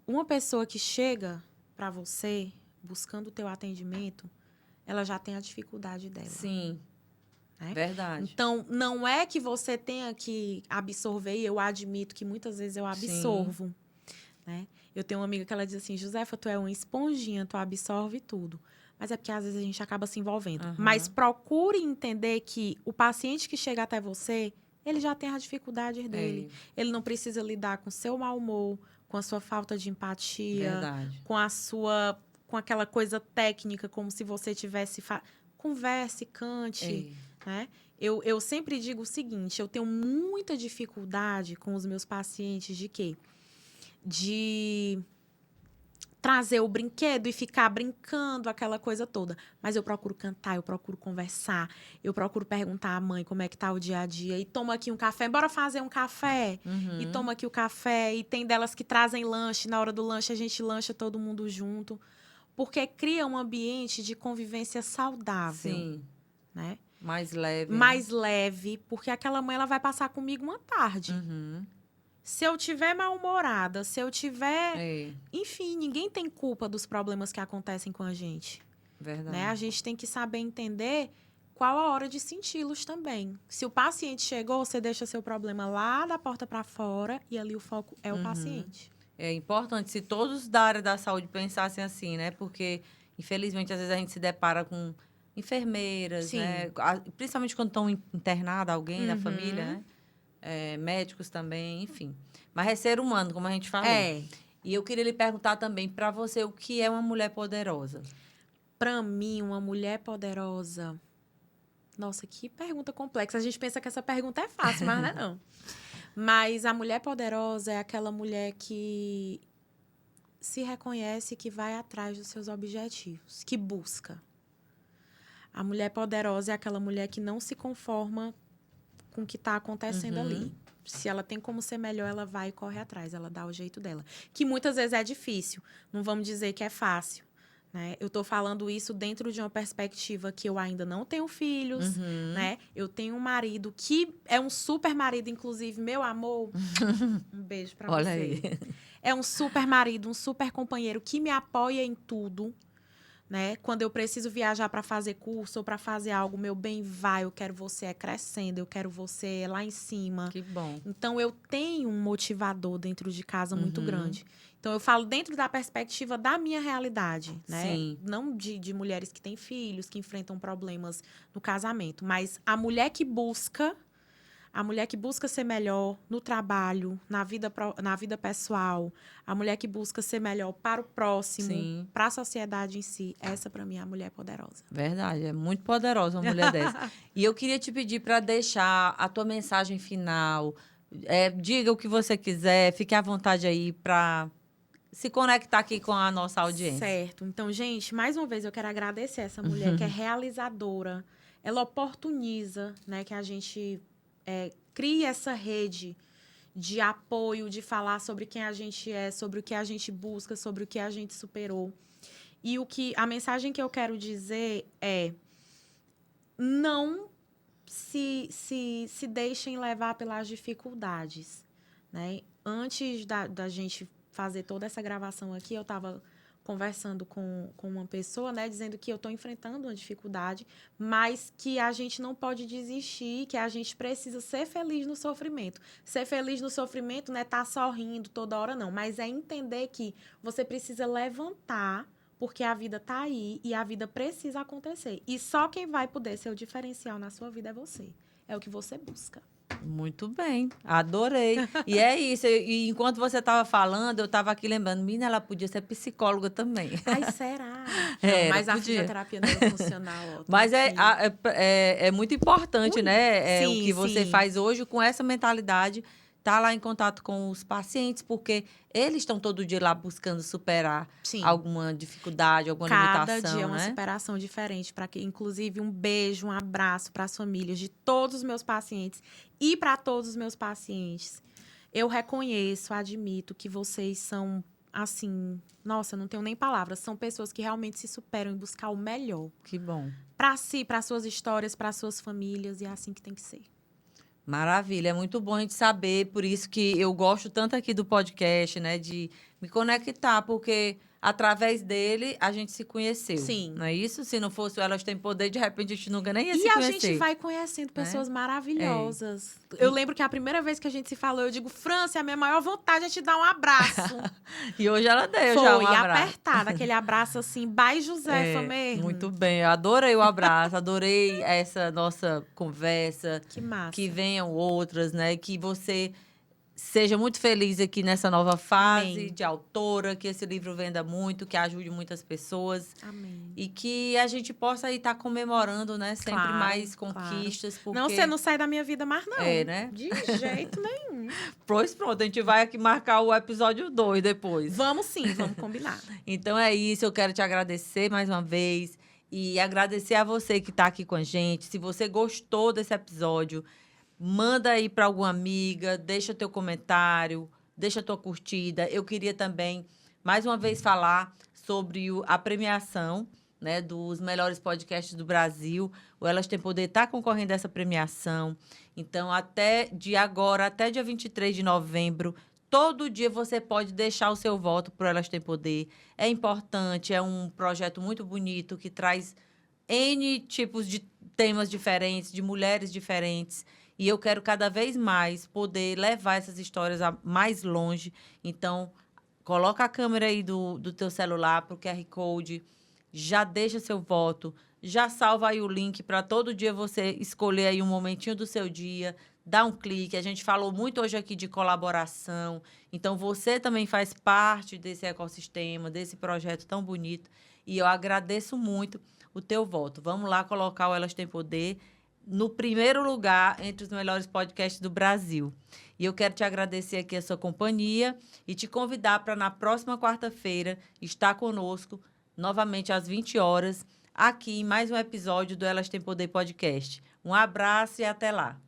S2: uma pessoa que chega para você, buscando o teu atendimento, ela já tem a dificuldade dela.
S1: Sim,
S2: né?
S1: verdade.
S2: Então, não é que você tenha que absorver, e eu admito que muitas vezes eu absorvo. Né? Eu tenho uma amiga que ela diz assim, Josefa, tu é uma esponjinha, tu absorve tudo. Mas é porque às vezes a gente acaba se envolvendo.
S1: Uhum.
S2: Mas procure entender que o paciente que chega até você, ele já tem as dificuldades dele. Ele não precisa lidar com o seu mau humor, com a sua falta de empatia,
S1: Verdade.
S2: com aquela coisa técnica, como se você tivesse... Converse, cante, né? Eu sempre digo o seguinte, eu tenho muita dificuldade com os meus pacientes de quê? De trazer o brinquedo e ficar brincando, aquela coisa toda. Mas eu procuro cantar, eu procuro conversar, eu procuro perguntar à mãe como é que tá o dia a dia. E toma aqui um café, bora fazer um café.
S1: Uhum.
S2: E toma aqui o café. E tem delas que trazem lanche, na hora do lanche a gente lancha todo mundo junto. Porque cria um ambiente de convivência saudável.
S1: Sim.
S2: Né?
S1: Mais leve.
S2: Mais leve, porque aquela mãe ela vai passar comigo uma tarde.
S1: Uhum.
S2: Se eu tiver mal-humorada, se eu tiver...
S1: É.
S2: Enfim, ninguém tem culpa dos problemas que acontecem com a gente.
S1: Verdade.
S2: Né? A gente tem que saber entender qual a hora de senti-los também. Se o paciente chegou, você deixa seu problema lá da porta para fora e ali o foco é o paciente.
S1: É importante se todos da área da saúde pensassem assim, né? Porque, infelizmente, às vezes a gente se depara com enfermeiras,
S2: Sim.
S1: né? Principalmente quando estão internada alguém da família, né? Médicos também, enfim. Mas é ser humano, como a gente falou. E eu queria lhe perguntar também, para você, o que é uma mulher poderosa?
S2: Para mim, uma mulher poderosa... Nossa, que pergunta complexa. A gente pensa que essa pergunta é fácil, mas não é não. Mas a mulher poderosa é aquela mulher que se reconhece, que vai atrás dos seus objetivos, que busca. A mulher poderosa é aquela mulher que não se conforma com o que está acontecendo ali. Se ela tem como ser melhor, ela vai e corre atrás, ela dá o jeito dela. Que muitas vezes é difícil, não vamos dizer que é fácil. Né? Eu estou falando isso dentro de uma perspectiva que eu ainda não tenho filhos, né? Eu tenho um marido que é um super marido, inclusive, meu amor, um beijo para você.
S1: Aí.
S2: É um super marido, um super companheiro que me apoia em tudo. Né? Quando eu preciso viajar para fazer curso ou para fazer algo, meu bem, vai, eu quero você crescendo, eu quero você lá em cima.
S1: Que bom.
S2: Então, eu tenho um motivador dentro de casa muito grande. Então, eu falo dentro da perspectiva da minha realidade, né?
S1: Sim.
S2: Não de mulheres que têm filhos, que enfrentam problemas no casamento, mas a mulher que busca ser melhor no trabalho, na vida pessoal, a mulher que busca ser melhor para o próximo, para a sociedade em si, essa para mim é a mulher poderosa.
S1: Verdade, é muito poderosa uma mulher dessa. E eu queria te pedir para deixar a tua mensagem final. Diga o que você quiser, fique à vontade aí para se conectar aqui com a nossa audiência.
S2: Certo. Então, gente, mais uma vez eu quero agradecer essa mulher que é realizadora. Ela oportuniza, né, que a gente crie essa rede de apoio, de falar sobre quem a gente é, sobre o que a gente busca, sobre o que a gente superou. E a mensagem que eu quero dizer é: não se deixem levar pelas dificuldades, né? Antes da gente fazer toda essa gravação aqui, eu estava conversando com uma pessoa, né, dizendo que eu estou enfrentando uma dificuldade, mas que a gente não pode desistir, que a gente precisa ser feliz no sofrimento. Ser feliz no sofrimento não é estar sorrindo toda hora, não, mas é entender que você precisa levantar, porque a vida está aí e a vida precisa acontecer. E só quem vai poder ser o diferencial na sua vida é você. É o que você busca.
S1: Muito bem, adorei. E é isso. E enquanto você estava falando, eu estava aqui lembrando, menina, ela podia ser psicóloga também.
S2: Ai, será?
S1: Não,
S2: mas a fisioterapia neurofuncional...
S1: Mas é muito importante, né?
S2: Sim,
S1: o que você
S2: sim.
S1: faz hoje com essa mentalidade, tá lá em contato com os pacientes, porque eles estão todo dia lá buscando superar alguma dificuldade, alguma limitação.
S2: Cada dia é uma superação diferente. Para que, inclusive, um beijo, um abraço para as famílias de todos os meus pacientes e para todos os meus pacientes. Eu reconheço, admito que vocês são assim, nossa, não tenho nem palavras. São pessoas que realmente se superam em buscar o melhor.
S1: Que bom.
S2: Para si, para suas histórias, para suas famílias. E é assim que tem que ser.
S1: Maravilha, é muito bom a gente saber, por isso que eu gosto tanto aqui do podcast, né, de me conectar, porque através dele a gente se conheceu.
S2: Sim.
S1: Não é isso? Se não fosse o Elas Têm Poder, de repente a gente nunca nem ia
S2: E
S1: se
S2: a
S1: conhecer.
S2: gente vai conhecendo pessoas maravilhosas.
S1: É.
S2: Eu lembro que a primeira vez que a gente se falou, eu digo, França, a minha maior vontade é te dar um abraço.
S1: E hoje ela deu
S2: Foi,
S1: já um abraço.
S2: apertada, aquele abraço assim, by Josefa mesmo.
S1: Muito bem, eu adorei o abraço, adorei essa nossa conversa.
S2: Que massa.
S1: Que venham outras, né? Que você seja muito feliz aqui nessa nova fase
S2: Amém.
S1: de autora, que esse livro venda muito, que ajude muitas pessoas.
S2: Amém.
S1: E que a gente possa aí estar comemorando, né? Sempre
S2: Claro,
S1: mais conquistas. Porque...
S2: Não, você não sai da minha vida mais, não.
S1: É, né?
S2: De jeito nenhum.
S1: Pois pronto, a gente vai aqui marcar o episódio 2 depois.
S2: Vamos sim, vamos combinar.
S1: Então é isso, eu quero te agradecer mais uma vez. E agradecer a você que está aqui com a gente. Se você gostou desse episódio, manda aí para alguma amiga, deixa teu comentário, deixa tua curtida. Eu queria também, mais uma vez, falar sobre a premiação, né, dos melhores podcasts do Brasil. O Elas Têm Poder está concorrendo a essa premiação. Então, de agora até dia 23 de novembro, todo dia você pode deixar o seu voto para Elas Têm Poder. É importante, é um projeto muito bonito que traz N tipos de temas diferentes, de mulheres diferentes. E eu quero cada vez mais poder levar essas histórias mais longe. Então, coloca a câmera aí do teu celular para o QR Code, já deixa seu voto, já salva aí o link para todo dia você escolher aí um momentinho do seu dia, dá um clique. A gente falou muito hoje aqui de colaboração. Então, você também faz parte desse ecossistema, desse projeto tão bonito. E eu agradeço muito o teu voto. Vamos lá colocar o Elas Têm Poder no primeiro lugar entre os melhores podcasts do Brasil. E eu quero te agradecer aqui a sua companhia e te convidar para, na próxima quarta-feira, estar conosco, novamente às 20 horas, aqui em mais um episódio do Elas Têm Poder Podcast. Um abraço e até lá.